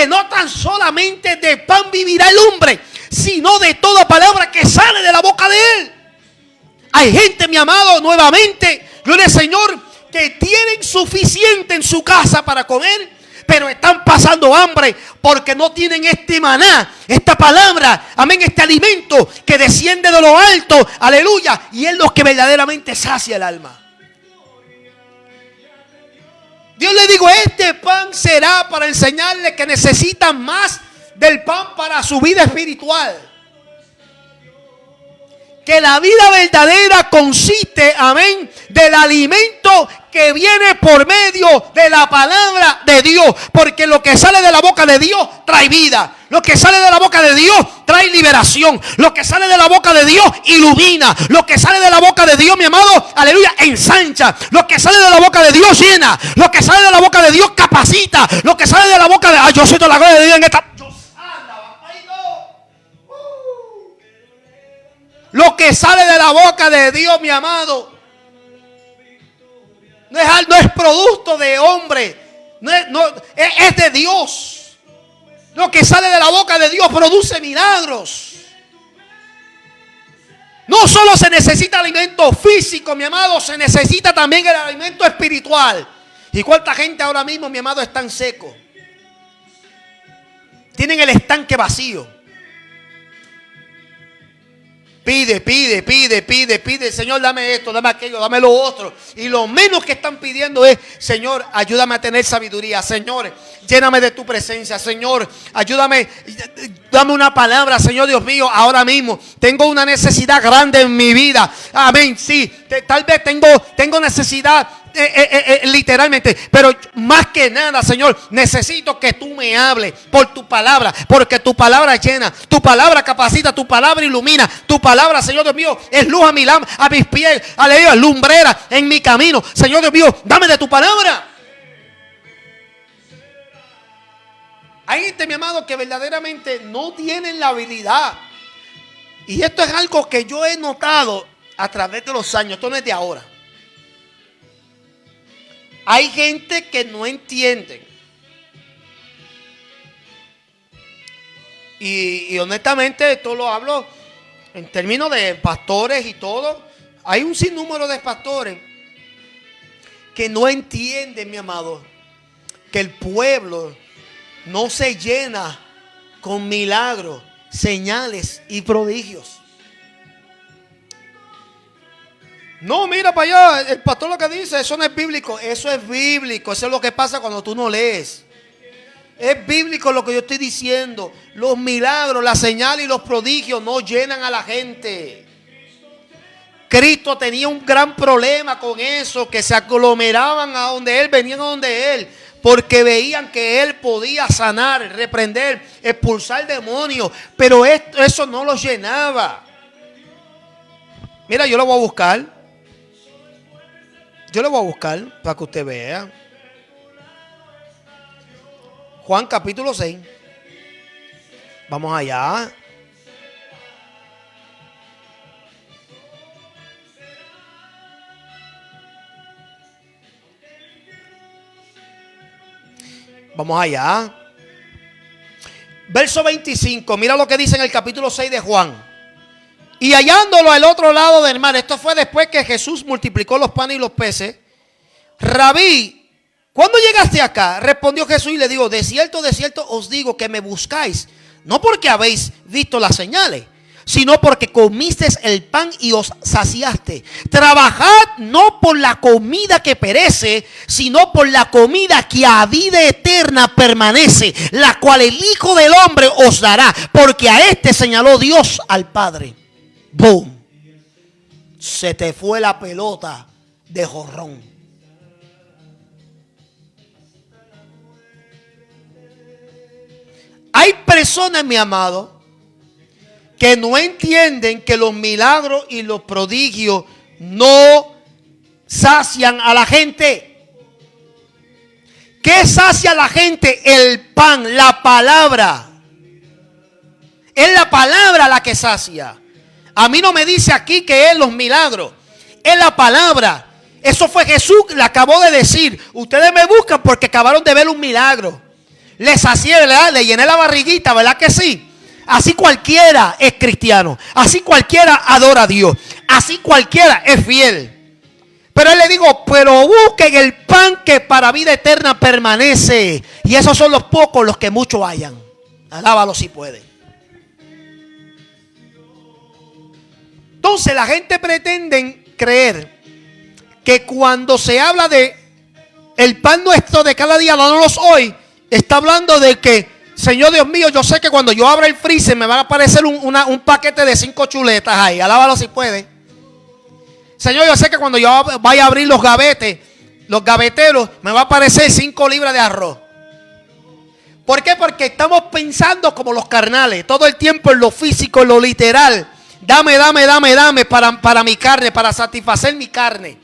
no tan solamente de pan vivirá el hombre, sino de toda palabra que sale de la boca de él. Hay gente, mi amado, nuevamente, gloria al Señor, que tienen suficiente en su casa para comer, pero están pasando hambre porque no tienen este maná, esta palabra, amén, este alimento que desciende de lo alto, aleluya, y es lo que verdaderamente sacia el alma. Dios le dijo, este pan será para enseñarle que necesitan más del pan para su vida espiritual. Que la vida verdadera consiste, amén, del alimento que viene por medio de la palabra de Dios. Porque lo que sale de la boca de Dios trae vida. Lo que sale de la boca de Dios trae liberación. Lo que sale de la boca de Dios ilumina. Lo que sale de la boca de Dios, mi amado, aleluya, ensancha. Lo que sale de la boca de Dios llena. Lo que sale de la boca de Dios capacita. Lo que sale de la boca de... Ay, yo siento la gloria de Dios en esta... Lo que sale de la boca de Dios, mi amado, no es producto de hombre, es de Dios. Lo que sale de la boca de Dios produce milagros. No solo se necesita alimento físico, mi amado, se necesita también el alimento espiritual. ¿Y cuánta gente ahora mismo, mi amado, están secos? Tienen el estanque vacío. Pide, Señor, dame esto, dame aquello, dame lo otro. Y lo menos que están pidiendo es, Señor, ayúdame a tener sabiduría. Señor, lléname de tu presencia. Señor, ayúdame, dame una palabra, Señor Dios mío, ahora mismo. Tengo una necesidad grande en mi vida. Amén, sí, tal vez tengo necesidad. Literalmente, pero más que nada, Señor, necesito que tú me hables por tu palabra, porque tu palabra llena, tu palabra capacita, tu palabra ilumina, tu palabra, Señor Dios mío, es luz a mis pies, aleluya, lumbrera en mi camino. Señor Dios mío, dame de tu palabra. Hay gente, mi amado, que verdaderamente no tienen la habilidad, y esto es algo que yo he notado a través de los años. Esto no es de ahora. Hay gente que no entiende. Y honestamente, esto lo hablo en términos de pastores y todo. Hay un sinnúmero de pastores que no entienden, mi amado, que el pueblo no se llena con milagros, señales y prodigios. No, mira para allá, el pastor lo que dice, eso no es bíblico. Eso es bíblico, eso es lo que pasa cuando tú no lees. Es bíblico lo que yo estoy diciendo. Los milagros, las señales y los prodigios no llenan a la gente. Cristo tenía un gran problema con eso, que se aglomeraban a donde Él, venían a donde Él, porque veían que Él podía sanar, reprender, expulsar demonios, pero eso no los llenaba. Mira, yo lo voy a buscar. Yo lo voy a buscar para que usted vea. Juan capítulo 6. Vamos allá. Vamos allá. Verso 25. Mira lo que dice en el capítulo 6 de Juan. Y hallándolo al otro lado del mar. Esto fue después que Jesús multiplicó los panes y los peces. Rabí, ¿cuándo llegaste acá? Respondió Jesús y le dijo: de cierto os digo que me buscáis, no porque habéis visto las señales, sino porque comisteis el pan y os saciaste. Trabajad no por la comida que perece, sino por la comida que a vida eterna permanece, la cual el Hijo del Hombre os dará, porque a este señaló Dios al Padre. ¡Boom! Se te fue la pelota de jorrón. Hay personas, mi amado, que no entienden que los milagros y los prodigios no sacian a la gente. ¿Qué sacia a la gente? El pan, la palabra. Es la palabra la que sacia. A mí no me dice aquí que es los milagros, es la palabra. Eso fue Jesús, le acabó de decir. Ustedes me buscan porque acabaron de ver un milagro. Les sacié, ¿verdad? Le llené la barriguita, ¿verdad que sí? Así cualquiera es cristiano. Así cualquiera adora a Dios. Así cualquiera es fiel. Pero él le digo, pero busquen el pan que para vida eterna permanece. Y esos son los pocos los que muchos hayan. Alábalo si puede. Entonces la gente pretende creer que cuando se habla de el pan nuestro de cada día, danos hoy, está hablando de que, Señor Dios mío, yo sé que cuando yo abra el freezer me va a aparecer un paquete de 5 chuletas ahí. Alábalo si puede. Señor, yo sé que cuando yo vaya a abrir los gavetes, los gaveteros, me va a aparecer 5 libras de arroz. ¿Por qué? Porque estamos pensando como los carnales, todo el tiempo en lo físico, en lo literal. Dame para mi carne, para satisfacer mi carne.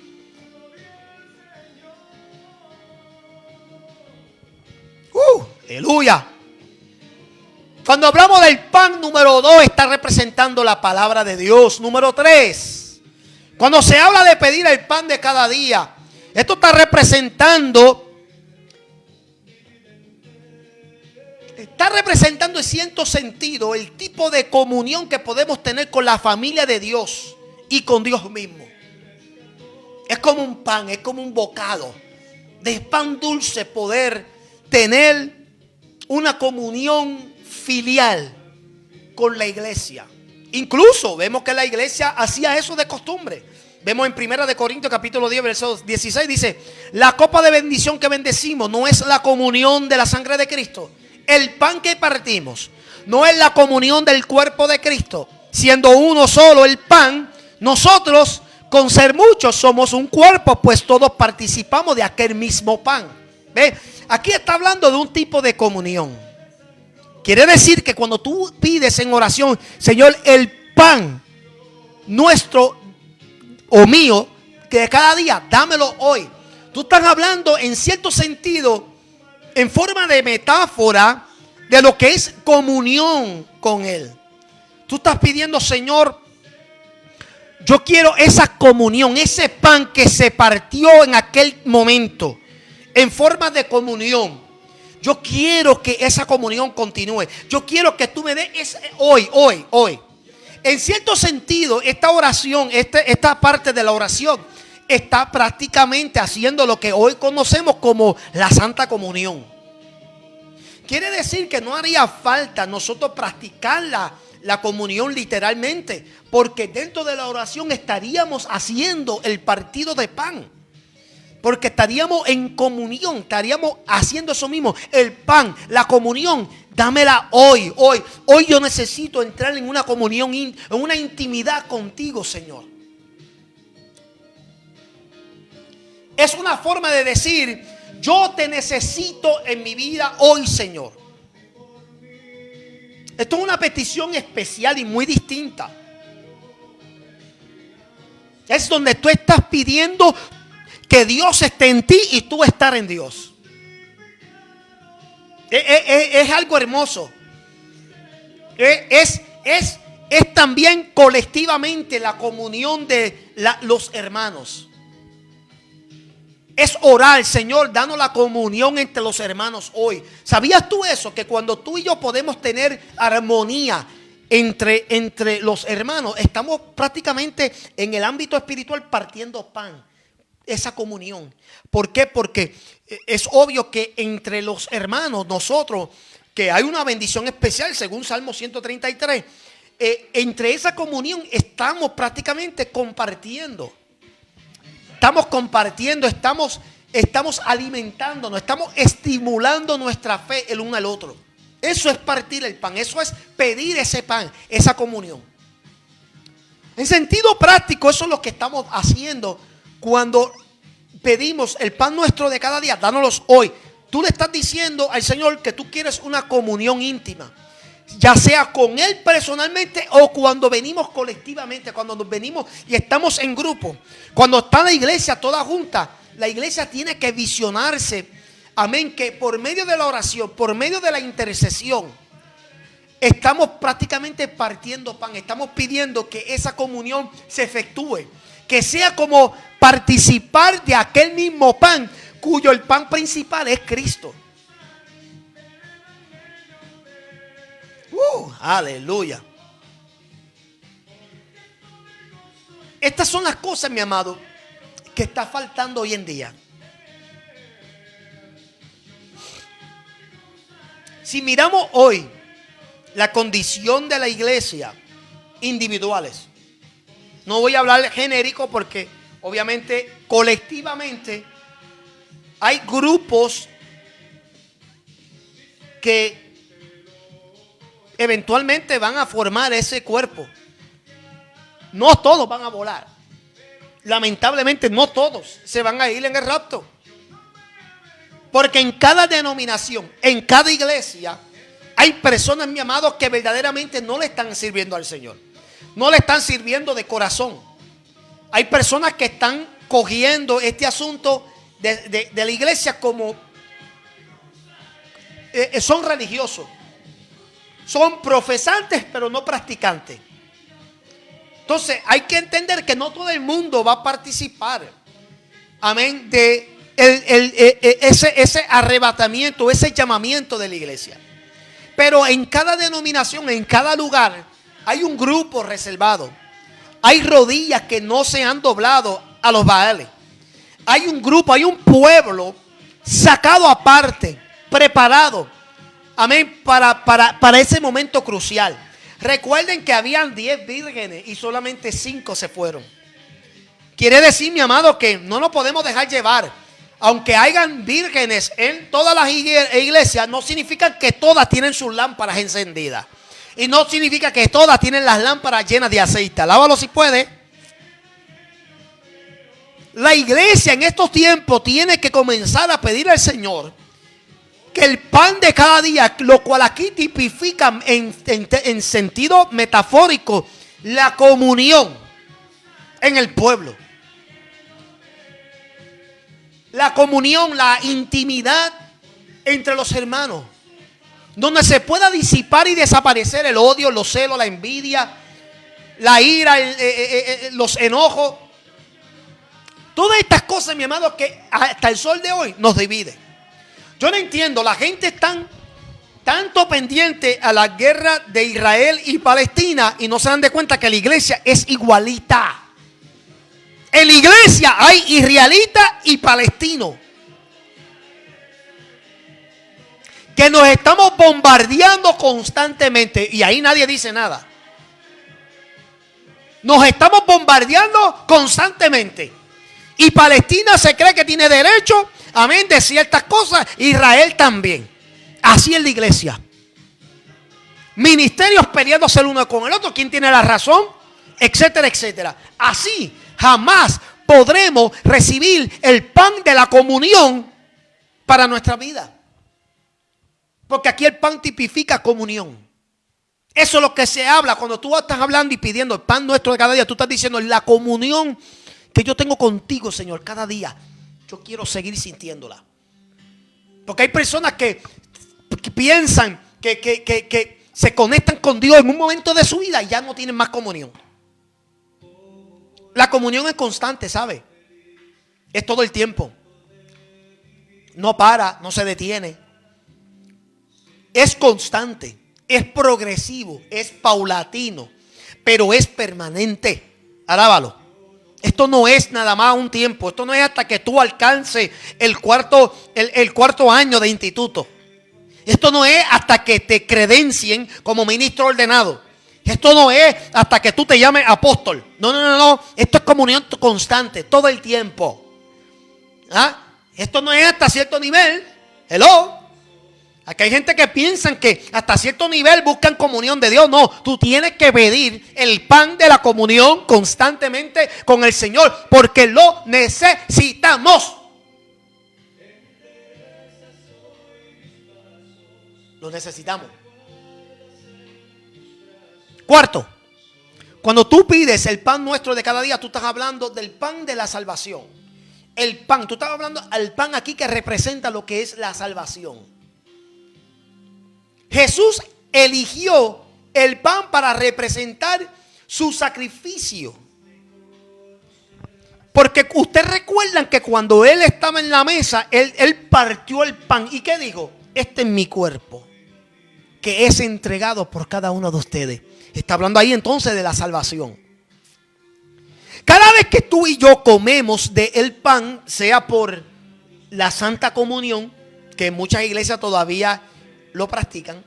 Aleluya. Cuando hablamos del pan, número 2, está representando la palabra de Dios. Número 3, cuando se habla de pedir el pan de cada día, esto está representando en cierto sentido el tipo de comunión que podemos tener con la familia de Dios y con Dios mismo. Es como un pan, es como un bocado de pan dulce poder tener una comunión filial con la iglesia. Incluso vemos que la iglesia hacía eso de costumbre. Vemos en 1 Corintios capítulo 10 verso 16 dice: la copa de bendición que bendecimos no es la comunión de la sangre de Cristo. El pan que partimos no es la comunión del cuerpo de Cristo. Siendo uno solo el pan, nosotros con ser muchos somos un cuerpo, pues todos participamos de aquel mismo pan. ¿Ve? Aquí está hablando de un tipo de comunión. Quiere decir que cuando tú pides en oración, Señor, el pan nuestro o mío, que de cada día, dámelo hoy. Tú estás hablando en cierto sentido, en forma de metáfora, de lo que es comunión con Él. Tú estás pidiendo, Señor, yo quiero esa comunión, ese pan que se partió en aquel momento, en forma de comunión. Yo quiero que esa comunión continúe. Yo quiero que tú me des hoy. En cierto sentido, esta oración, esta parte de la oración, está prácticamente haciendo lo que hoy conocemos como la Santa Comunión. Quiere decir que no haría falta nosotros practicar la comunión literalmente, porque dentro de la oración estaríamos haciendo el partido de pan. Porque estaríamos en comunión, estaríamos haciendo eso mismo. El pan, la comunión, dámela hoy. Hoy yo necesito entrar en una comunión, en una intimidad contigo, Señor. Es una forma de decir, yo te necesito en mi vida hoy, Señor. Esto es una petición especial y muy distinta. Es donde tú estás pidiendo que Dios esté en ti y tú estar en Dios. Es algo hermoso. Es también colectivamente la comunión de los hermanos. Es orar, Señor, danos la comunión entre los hermanos hoy. ¿Sabías tú eso? Que cuando tú y yo podemos tener armonía entre los hermanos, estamos prácticamente en el ámbito espiritual partiendo pan. Esa comunión. ¿Por qué? Porque es obvio que entre los hermanos, nosotros, que hay una bendición especial según Salmo 133. entre esa comunión estamos prácticamente compartiendo. Estamos compartiendo, estamos alimentándonos, estamos estimulando nuestra fe el uno al otro. Eso es partir el pan, eso es pedir ese pan, esa comunión. En sentido práctico, eso es lo que estamos haciendo cuando pedimos el pan nuestro de cada día. Dánoslos hoy. Tú le estás diciendo al Señor que tú quieres una comunión íntima, ya sea con Él personalmente o cuando venimos colectivamente, cuando nos venimos y estamos en grupo. Cuando está la iglesia toda junta, la iglesia tiene que visionarse, amén, que por medio de la oración, por medio de la intercesión, estamos prácticamente partiendo pan, estamos pidiendo que esa comunión se efectúe, que sea como participar de aquel mismo pan, cuyo el pan principal es Cristo. Aleluya. Estas son las cosas, mi amado, que está faltando hoy en día. Si miramos hoy la condición de la iglesia individuales, no voy a hablar genérico porque obviamente colectivamente hay grupos que eventualmente van a formar ese cuerpo. No todos van a volar. Lamentablemente no todos se van a ir en el rapto. Porque en cada denominación, en cada iglesia, hay personas, mi amado, que verdaderamente no le están sirviendo al Señor. No le están sirviendo de corazón. Hay personas que están cogiendo este asunto de la iglesia como son religiosos. Son profesantes pero no practicantes. Entonces hay que entender que no todo el mundo va a participar, amén, de ese arrebatamiento, ese llamamiento de la iglesia. Pero en cada denominación, en cada lugar, hay un grupo reservado. Hay rodillas que no se han doblado a los Baales. Hay un grupo, hay un pueblo sacado aparte, preparado, amén, para ese momento crucial. Recuerden que habían 10 vírgenes y solamente 5 se fueron. Quiere decir, mi amado, que no nos podemos dejar llevar. Aunque hayan vírgenes en todas las iglesias, no significa que todas tienen sus lámparas encendidas. Y no significa que todas tienen las lámparas llenas de aceite. Alábalo si puede. La iglesia en estos tiempos tiene que comenzar a pedir al Señor que el pan de cada día, lo cual aquí tipifica en sentido metafórico, la comunión en el pueblo. La comunión, la intimidad entre los hermanos, donde se pueda disipar y desaparecer el odio, los celos, la envidia, la ira, los enojos. Todas estas cosas, mi amado, que hasta el sol de hoy nos divide. Yo no entiendo, la gente está tanto pendiente a la guerra de Israel y Palestina y no se dan de cuenta que la iglesia es igualita. En la iglesia hay israelita y palestino, que nos estamos bombardeando constantemente y ahí nadie dice nada. Nos estamos bombardeando constantemente. Y Palestina se cree que tiene derecho, amén, de ciertas cosas. Israel también. Así es la iglesia. Ministerios peleándose el uno con el otro. ¿Quién tiene la razón? Etcétera, etcétera. Así jamás podremos recibir el pan de la comunión para nuestra vida. Porque aquí el pan tipifica comunión. Eso es lo que se habla cuando tú estás hablando y pidiendo el pan nuestro de cada día. Tú estás diciendo la comunión que yo tengo contigo, Señor, cada día. Yo quiero seguir sintiéndola. Porque hay personas que piensan que se conectan con Dios en un momento de su vida y ya no tienen más comunión. La comunión es constante, ¿sabe? Es todo el tiempo. No para, no se detiene. Es constante, es progresivo, es paulatino, pero es permanente. Alábalo. Esto no es nada más un tiempo. Esto no es hasta que tú alcances el cuarto año de instituto. Esto no es hasta que te credencien como ministro ordenado. Esto no es hasta que tú te llames apóstol. No. Esto es comunión constante, todo el tiempo. ¿Ah? Esto no es hasta cierto nivel. Hello. Aquí hay gente que piensan que hasta cierto nivel buscan comunión de Dios. No, tú tienes que pedir el pan de la comunión constantemente con el Señor, porque lo necesitamos. Lo necesitamos. Cuarto, cuando tú pides el pan nuestro de cada día, tú estás hablando del pan de la salvación. El pan, tú estás hablando al pan aquí que representa lo que es la salvación. Jesús eligió el pan para representar su sacrificio. Porque ustedes recuerdan que cuando Él estaba en la mesa, Él partió el pan. ¿Y qué dijo? Este es mi cuerpo, que es entregado por cada uno de ustedes. Está hablando ahí entonces de la salvación. Cada vez que tú y yo comemos del pan, sea por la Santa Comunión, que muchas iglesias todavía lo practican,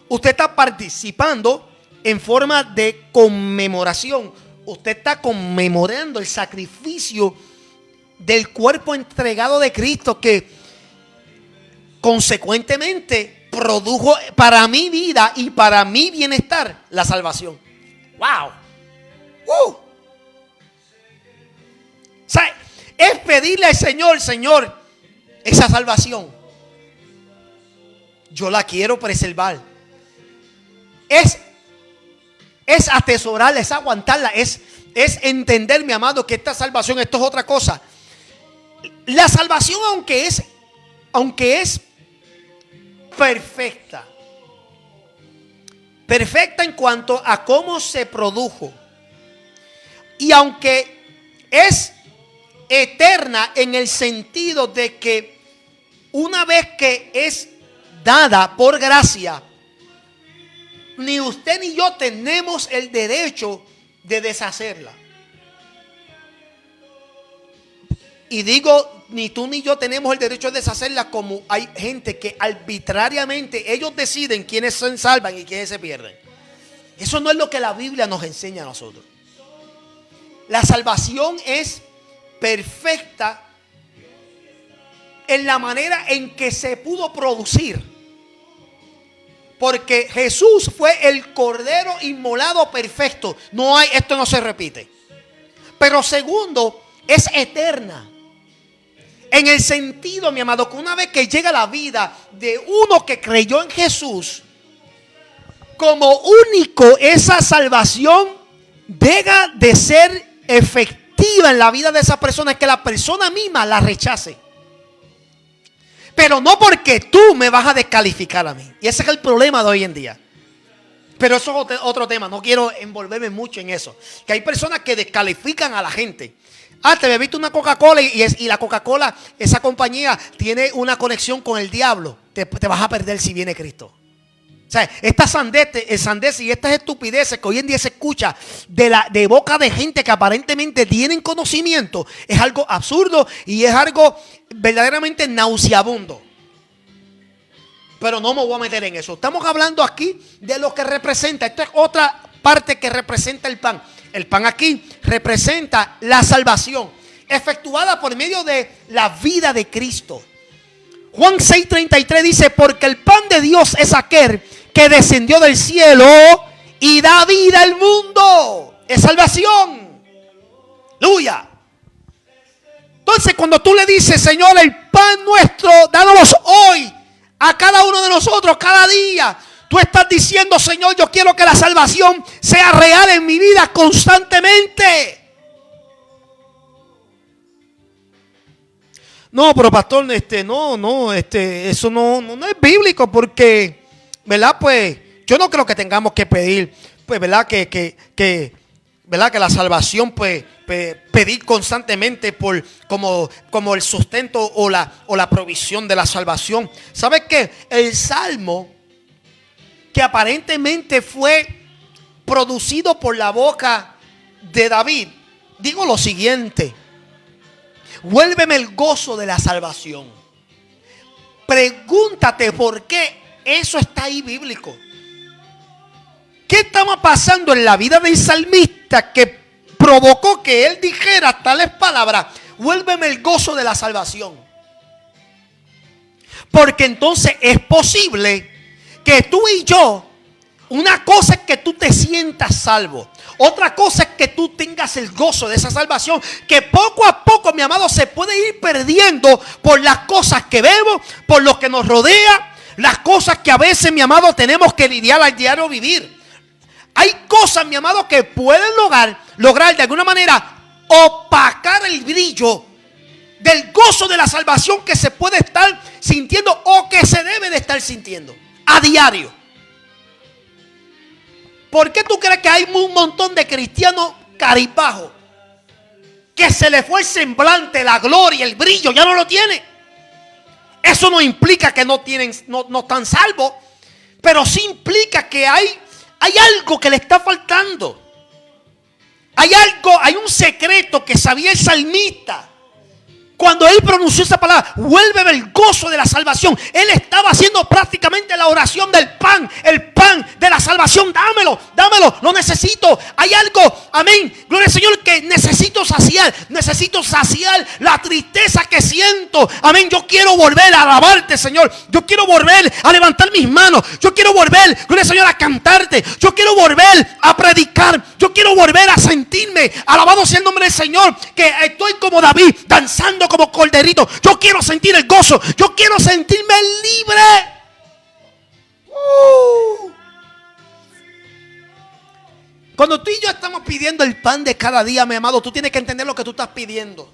usted está participando en forma de conmemoración. Usted está conmemorando el sacrificio del cuerpo entregado de Cristo, que consecuentemente produjo para mi vida y para mi bienestar la salvación. ¡Wow! O sea, es pedirle al Señor, Señor, esa salvación yo la quiero preservar. Es atesorarla, es aguantarla, es entender, mi amado, que esta salvación, esto es otra cosa. La salvación, aunque es perfecta en cuanto a cómo se produjo, y aunque es eterna en el sentido de que una vez que es dada por gracia, ni usted ni yo tenemos el derecho de deshacerla. Y digo, ni tú ni yo tenemos el derecho de deshacerla, como hay gente que arbitrariamente ellos deciden quiénes se salvan y quiénes se pierden. Eso no es lo que la Biblia nos enseña a nosotros. La salvación es perfecta en la manera en que se pudo producir. Porque Jesús fue el cordero inmolado perfecto. Esto no se repite. Pero segundo, es eterna. En el sentido, mi amado, que una vez que llega la vida de uno que creyó en Jesús, como único, esa salvación deja de ser efectiva en la vida de esa persona, que la persona misma la rechace. Pero no porque tú me vas a descalificar a mí. Y ese es el problema de hoy en día. Pero eso es otro tema. No quiero envolverme mucho en eso. Que hay personas que descalifican a la gente. Te bebiste una Coca-Cola y la Coca-Cola, esa compañía tiene una conexión con el diablo. Te vas a perder si viene Cristo. O sea, esta sandez y estas estupideces que hoy en día se escucha de boca de gente que aparentemente tienen conocimiento, es algo absurdo y es algo verdaderamente nauseabundo. Pero no me voy a meter en eso. Estamos hablando aquí de lo que representa. Esta es otra parte que representa el pan. El pan aquí representa la salvación efectuada por medio de la vida de Cristo. Juan 6:33 dice: porque el pan de Dios es aquel que descendió del cielo y da vida al mundo. Es salvación. Aleluya. Entonces, cuando tú le dices: Señor, el pan nuestro, dánoslo hoy a cada uno de nosotros, cada día, tú estás diciendo: Señor, yo quiero que la salvación sea real en mi vida constantemente. No, pero pastor, eso no es bíblico, porque, ¿verdad? Pues yo no creo que tengamos que pedir, pues, ¿verdad? ¿Verdad? Que la salvación, pues, pedir constantemente como el sustento o la provisión de la salvación. ¿Sabes qué? El salmo que aparentemente fue producido por la boca de David, digo lo siguiente: vuélveme el gozo de la salvación. Pregúntate por qué eso está ahí bíblico. ¿Qué estaba pasando en la vida del salmista que provocó que él dijera tales palabras? Vuélveme el gozo de la salvación. Porque entonces es posible que tú y yo, una cosa es que tú te sientas salvo, otra cosa es que tú tengas el gozo de esa salvación, que poco a poco, mi amado, se puede ir perdiendo por las cosas que vemos, por lo que nos rodea, las cosas que a veces, mi amado, tenemos que lidiar al diario vivir. Hay cosas, mi amado, que pueden lograr de alguna manera opacar el brillo del gozo de la salvación que se puede estar sintiendo o que se debe de estar sintiendo a diario. ¿Por qué tú crees que hay un montón de cristianos caripajos que se les fue el semblante, la gloria, el brillo, ya no lo tiene? Eso no implica que no están salvos, pero sí implica que hay algo que le está faltando. Hay un secreto que sabía el salmista. Cuando él pronunció esa palabra, vuélveme el gozo de la salvación, él estaba haciendo prácticamente la oración del pan, el pan de la salvación. Dámelo, lo necesito. Hay algo, amén, gloria al Señor, que necesito saciar la tristeza que siento. Amén, yo quiero volver a alabarte, Señor. Yo quiero volver a levantar mis manos. Yo quiero volver, gloria al Señor, a cantarte. Yo quiero volver a predicar. Yo quiero volver a sentirme, alabado sea el nombre del Señor, que estoy como David, danzando como corderito. Yo quiero sentir el gozo. Yo quiero sentirme libre. Cuando tú y yo estamos pidiendo el pan de cada día, mi amado, tú tienes que entender lo que tú estás pidiendo.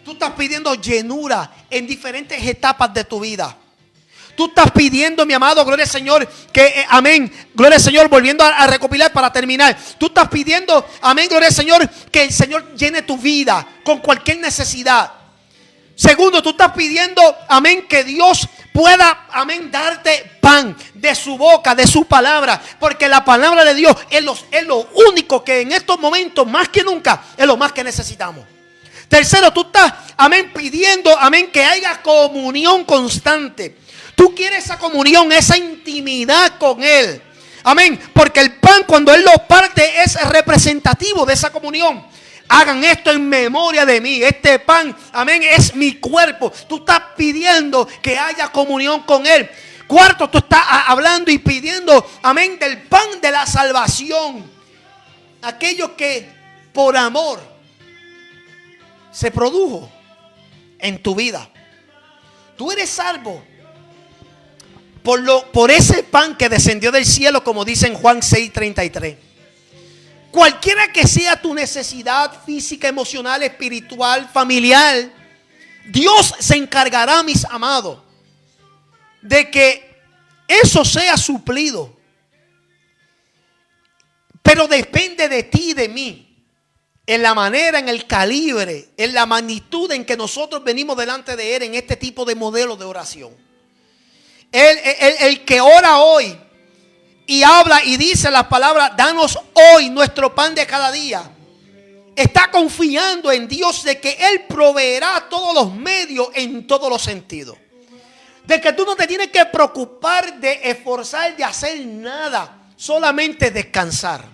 Tú estás pidiendo llenura en diferentes etapas de tu vida. Tú estás pidiendo, mi amado, gloria al Señor, que amén, gloria al Señor, volviendo a recopilar para terminar. Tú estás pidiendo, amén, gloria al Señor, que el Señor llene tu vida con cualquier necesidad. Segundo, tú estás pidiendo, amén, que Dios pueda, amén, darte pan de su boca, de su palabra. Porque la palabra de Dios es lo único que en estos momentos, más que nunca, es lo más que necesitamos. Tercero, tú estás, amén, pidiendo, amén, que haya comunión constante. Tú quieres esa comunión, esa intimidad con Él. Amén. Porque el pan, cuando Él lo parte, es representativo de esa comunión. Hagan esto en memoria de mí. Este pan, amén, es mi cuerpo. Tú estás pidiendo que haya comunión con Él. Cuarto, tú estás hablando y pidiendo, amén, del pan de la salvación. Aquello que por amor se produjo en tu vida. Tú eres salvo por ese pan que descendió del cielo, como dice en Juan 6:33. Cualquiera que sea tu necesidad física, emocional, espiritual, familiar, Dios se encargará, mis amados, de que eso sea suplido. Pero depende de ti y de mí, en la manera, en el calibre, en la magnitud en que nosotros venimos delante de Él en este tipo de modelo de oración. El que ora hoy y habla y dice las palabras, danos hoy nuestro pan de cada día, está confiando en Dios de que Él proveerá todos los medios en todos los sentidos. De que tú no te tienes que preocupar de esforzar, de hacer nada, solamente descansar.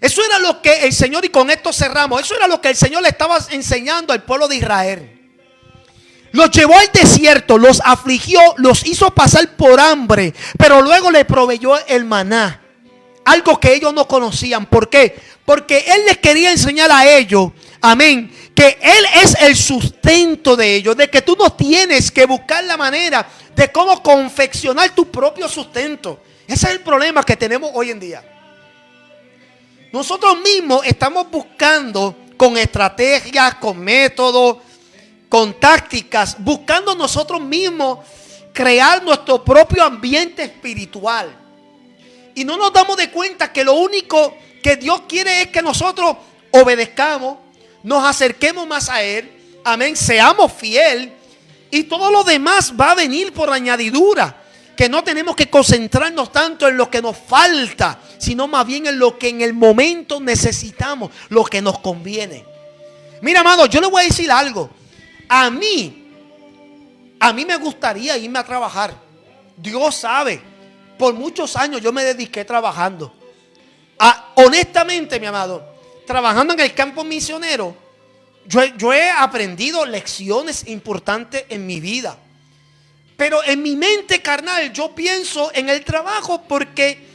Eso era lo que el Señor, y con esto cerramos, eso era lo que el Señor le estaba enseñando al pueblo de Israel. Los llevó al desierto, los afligió, los hizo pasar por hambre, pero luego le proveyó el maná, algo que ellos no conocían. ¿Por qué? Porque Él les quería enseñar a ellos, amén, que Él es el sustento de ellos, de que tú no tienes que buscar la manera de cómo confeccionar tu propio sustento. Ese es el problema que tenemos hoy en día. Nosotros mismos estamos buscando con estrategias, con métodos, con tácticas, buscando nosotros mismos crear nuestro propio ambiente espiritual. Y no nos damos de cuenta que lo único que Dios quiere es que nosotros obedezcamos, nos acerquemos más a Él, amén, seamos fieles, y todo lo demás va a venir por añadidura. Que no tenemos que concentrarnos tanto en lo que nos falta, sino más bien en lo que en el momento necesitamos, lo que nos conviene. Mira, amado, yo le voy a decir algo. A mí me gustaría irme a trabajar. Dios sabe. por muchos años yo me dediqué trabajando. Honestamente, mi amado, trabajando en el campo misionero, yo he aprendido lecciones importantes en mi vida. Pero en mi mente carnal yo pienso en el trabajo porque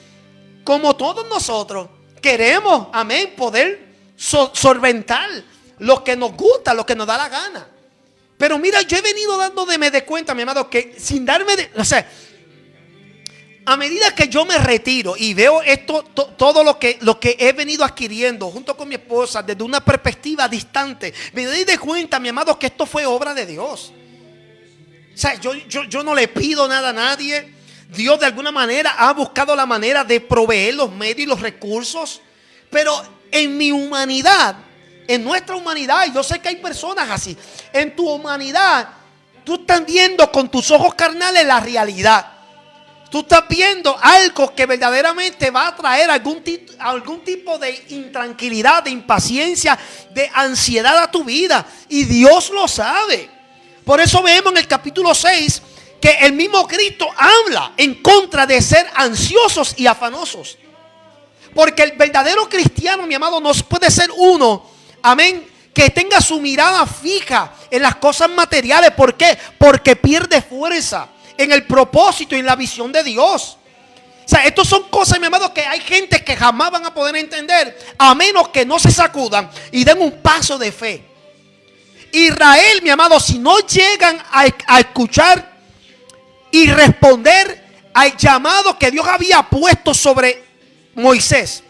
como todos nosotros queremos, amén, poder solventar lo que nos gusta, lo que nos da la gana. Pero mira, yo he venido dándome de cuenta, mi amado, que sin darme de, o sea, a medida que yo me retiro y veo esto, todo lo que he venido adquiriendo junto con mi esposa desde una perspectiva distante, me doy de cuenta, mi amado, que esto fue obra de Dios. O sea, yo no le pido nada a nadie. Dios de alguna manera ha buscado la manera de proveer los medios y los recursos. Pero en mi humanidad, en nuestra humanidad, yo sé que hay personas así. En tu humanidad, tú estás viendo con tus ojos carnales la realidad. Tú estás viendo algo que verdaderamente va a traer algún tipo de intranquilidad, de impaciencia, de ansiedad a tu vida. Y Dios lo sabe. Por eso vemos en el capítulo 6 que el mismo Cristo habla en contra de ser ansiosos y afanosos. Porque el verdadero cristiano, mi amado, no puede ser uno, amén, que tenga su mirada fija en las cosas materiales. ¿Por qué? Porque pierde fuerza en el propósito y en la visión de Dios. O sea, estas son cosas, mi amado, que hay gente que jamás van a poder entender a menos que no se sacudan y den un paso de fe. Israel, mi amado, si no llegan a escuchar y responder al llamado que Dios había puesto sobre Moisés,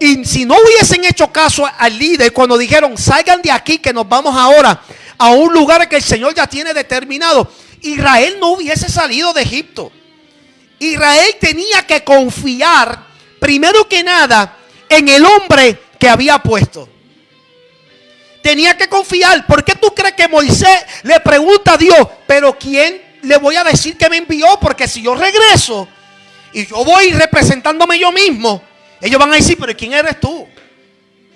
y si no hubiesen hecho caso al líder cuando dijeron salgan de aquí que nos vamos ahora a un lugar que el Señor ya tiene determinado, Israel no hubiese salido de Egipto. Israel tenía que confiar primero que nada en el hombre que había puesto. Tenía que confiar. ¿Por qué tú crees que Moisés le pregunta a Dios, pero quién le voy a decir que me envió? Porque si yo regreso y yo voy representándome yo mismo, ellos van a decir, pero ¿quién eres tú?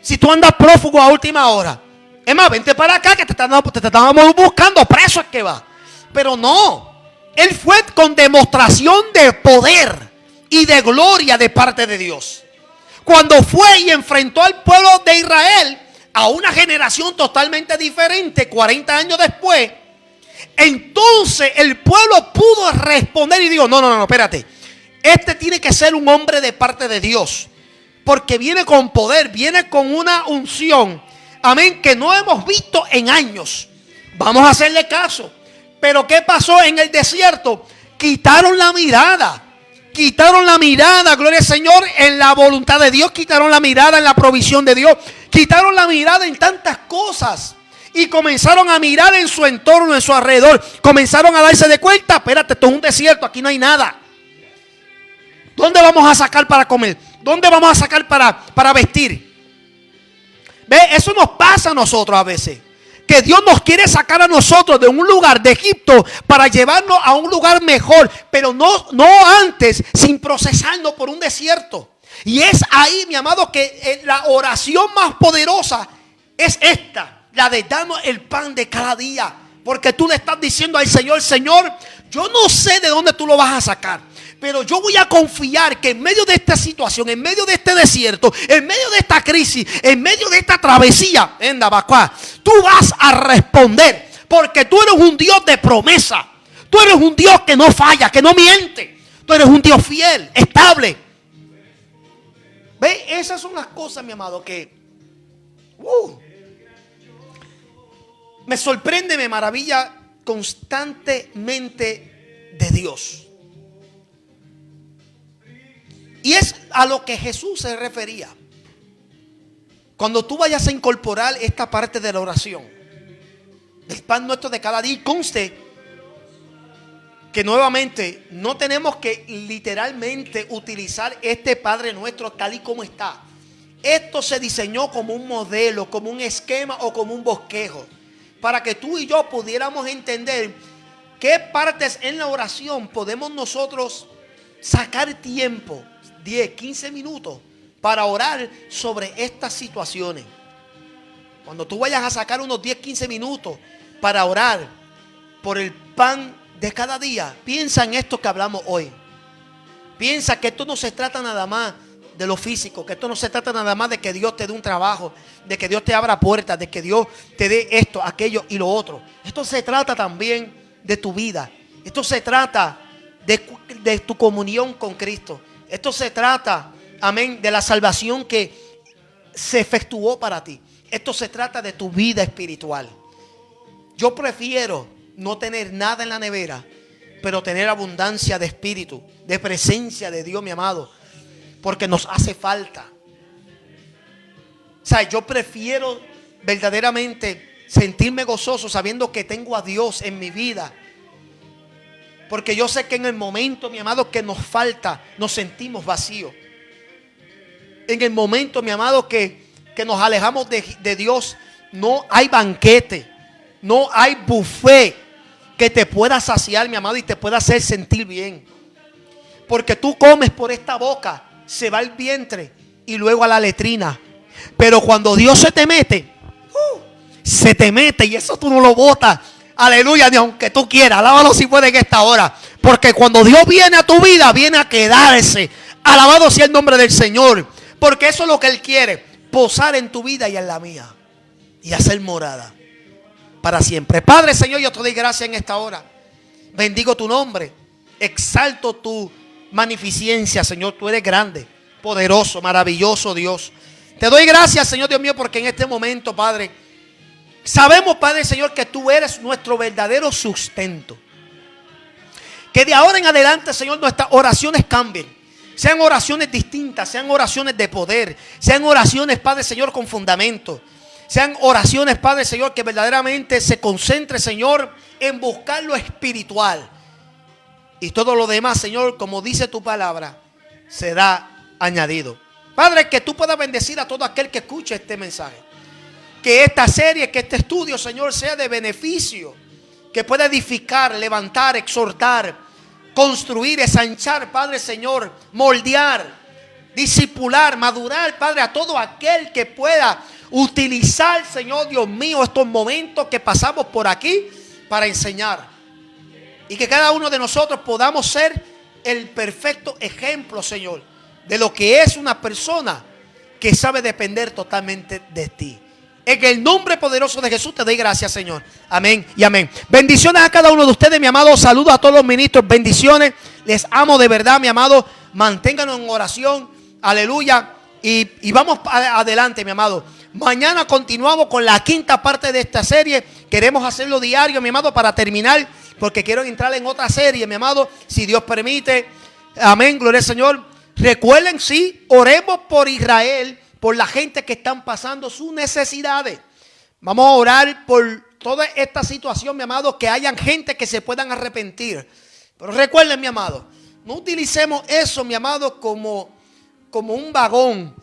Si tú andas prófugo a última hora. Es más, vente para acá que te estábamos buscando, preso es que va. Pero no, él fue con demostración de poder y de gloria de parte de Dios. Cuando fue y enfrentó al pueblo de Israel a una generación totalmente diferente, 40 años después, entonces el pueblo pudo responder y dijo, no, espérate. Este tiene que ser un hombre de parte de Dios. Porque viene con poder, viene con una unción, amén, que no hemos visto en años. Vamos a hacerle caso. Pero ¿qué pasó en el desierto? Quitaron la mirada. Quitaron la mirada, gloria al Señor, en la voluntad de Dios. Quitaron la mirada en la provisión de Dios. Quitaron la mirada en tantas cosas. Y comenzaron a mirar en su entorno, en su alrededor. Comenzaron a darse de cuenta, espérate, esto es un desierto, aquí no hay nada. ¿Dónde vamos a sacar para comer? ¿Dónde vamos a sacar para vestir? ¿Ve? Eso nos pasa a nosotros a veces. Que Dios nos quiere sacar a nosotros de un lugar de Egipto para llevarnos a un lugar mejor, pero no antes, sin procesarnos por un desierto. Y es ahí, mi amado, que la oración más poderosa es esta, la de darnos el pan de cada día. Porque tú le estás diciendo al Señor, Señor, yo no sé de dónde tú lo vas a sacar, pero yo voy a confiar que en medio de esta situación, en medio de este desierto, en medio de esta crisis, en medio de esta travesía, tú vas a responder. Porque tú eres un Dios de promesa. Tú eres un Dios que no falla, que no miente. Tú eres un Dios fiel, estable. ¿Ve? Esas son las cosas, mi amado, que me sorprende, me maravilla constantemente de Dios. Y es a lo que Jesús se refería. Cuando tú vayas a incorporar esta parte de la oración, el pan nuestro de cada día, y conste que nuevamente no tenemos que literalmente utilizar este Padre Nuestro tal y como está. Esto se diseñó como un modelo, como un esquema o como un bosquejo, para que tú y yo pudiéramos entender qué partes en la oración podemos nosotros sacar tiempo, 10, 15 minutos, para orar sobre estas situaciones. Cuando tú vayas a sacar unos 10, 15 minutos para orar por el pan de cada día, piensa en esto que hablamos hoy. Piensa que esto no se trata nada más de lo físico, que esto no se trata nada más de que Dios te dé un trabajo, de que Dios te abra puertas, de que Dios te dé esto, aquello y lo otro. Esto se trata también de tu vida. Esto se trata de tu comunión con Cristo. Esto se trata, amén, de la salvación que se efectuó para ti. Esto se trata de tu vida espiritual. Yo prefiero no tener nada en la nevera, pero tener abundancia de espíritu, de presencia de Dios, mi amado, porque nos hace falta. O sea, yo prefiero verdaderamente sentirme gozoso sabiendo que tengo a Dios en mi vida, porque yo sé que en el momento, mi amado, que nos falta, nos sentimos vacíos. En el momento, mi amado, que nos alejamos de Dios, no hay banquete, no hay buffet que te pueda saciar, mi amado, y te pueda hacer sentir bien. Porque tú comes por esta boca, se va al vientre y luego a la letrina. Pero cuando Dios se te mete y eso tú no lo botas. Aleluya, ni aunque tú quieras. Alábalo si puede en esta hora. Porque cuando Dios viene a tu vida, viene a quedarse. Alabado sea el nombre del Señor. Porque eso es lo que Él quiere. Posar en tu vida y en la mía. Y hacer morada para siempre. Padre, Señor, yo te doy gracias en esta hora. Bendigo tu nombre. Exalto tu magnificencia, Señor. Tú eres grande, poderoso, maravilloso Dios. Te doy gracias, Señor Dios mío, porque en este momento, Padre, sabemos, Padre, Señor, que tú eres nuestro verdadero sustento. Que de ahora en adelante, Señor, nuestras oraciones cambien. Sean oraciones distintas, sean oraciones de poder, sean oraciones, Padre, Señor, con fundamento. Sean oraciones, Padre, Señor, que verdaderamente se concentre, Señor, en buscar lo espiritual. Y todo lo demás, Señor, como dice tu palabra, será añadido. Padre, que tú puedas bendecir a todo aquel que escuche este mensaje. Que esta serie, que este estudio, Señor, sea de beneficio. Que pueda edificar, levantar, exhortar, construir, ensanchar, Padre, Señor, moldear, discipular, madurar, Padre, a todo aquel que pueda utilizar, Señor Dios mío, estos momentos que pasamos por aquí para enseñar. Y que cada uno de nosotros podamos ser el perfecto ejemplo, Señor, de lo que es una persona que sabe depender totalmente de ti. En el nombre poderoso de Jesús te doy gracias, Señor. Amén y amén. Bendiciones a cada uno de ustedes, mi amado. Saludos a todos los ministros. Bendiciones. Les amo de verdad, mi amado. Manténganos en oración. Aleluya. Y vamos adelante, mi amado. Mañana continuamos con la quinta parte de esta serie. Queremos hacerlo diario, mi amado, para terminar, porque quiero entrar en otra serie, mi amado, si Dios permite. Amén, gloria al Señor. Recuerden, sí, oremos por Israel, por la gente que están pasando sus necesidades. Vamos a orar por toda esta situación, mi amado, que hayan gente que se puedan arrepentir. Pero recuerden, mi amado, no utilicemos eso, mi amado, como un vagón,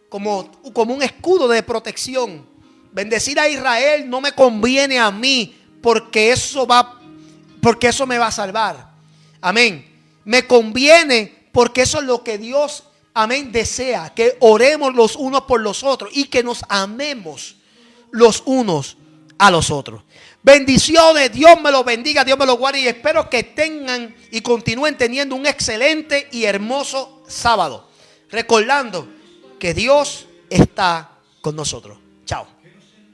como un escudo de protección. Bendecir a Israel no me conviene a mí, porque eso me va a salvar. Amén. Me conviene porque eso es lo que Dios, amén, desea. Que oremos los unos por los otros y que nos amemos los unos a los otros. Bendiciones, Dios me los bendiga, Dios me los guarde, y espero que tengan y continúen teniendo un excelente y hermoso sábado. Recordando que Dios está con nosotros. Chao.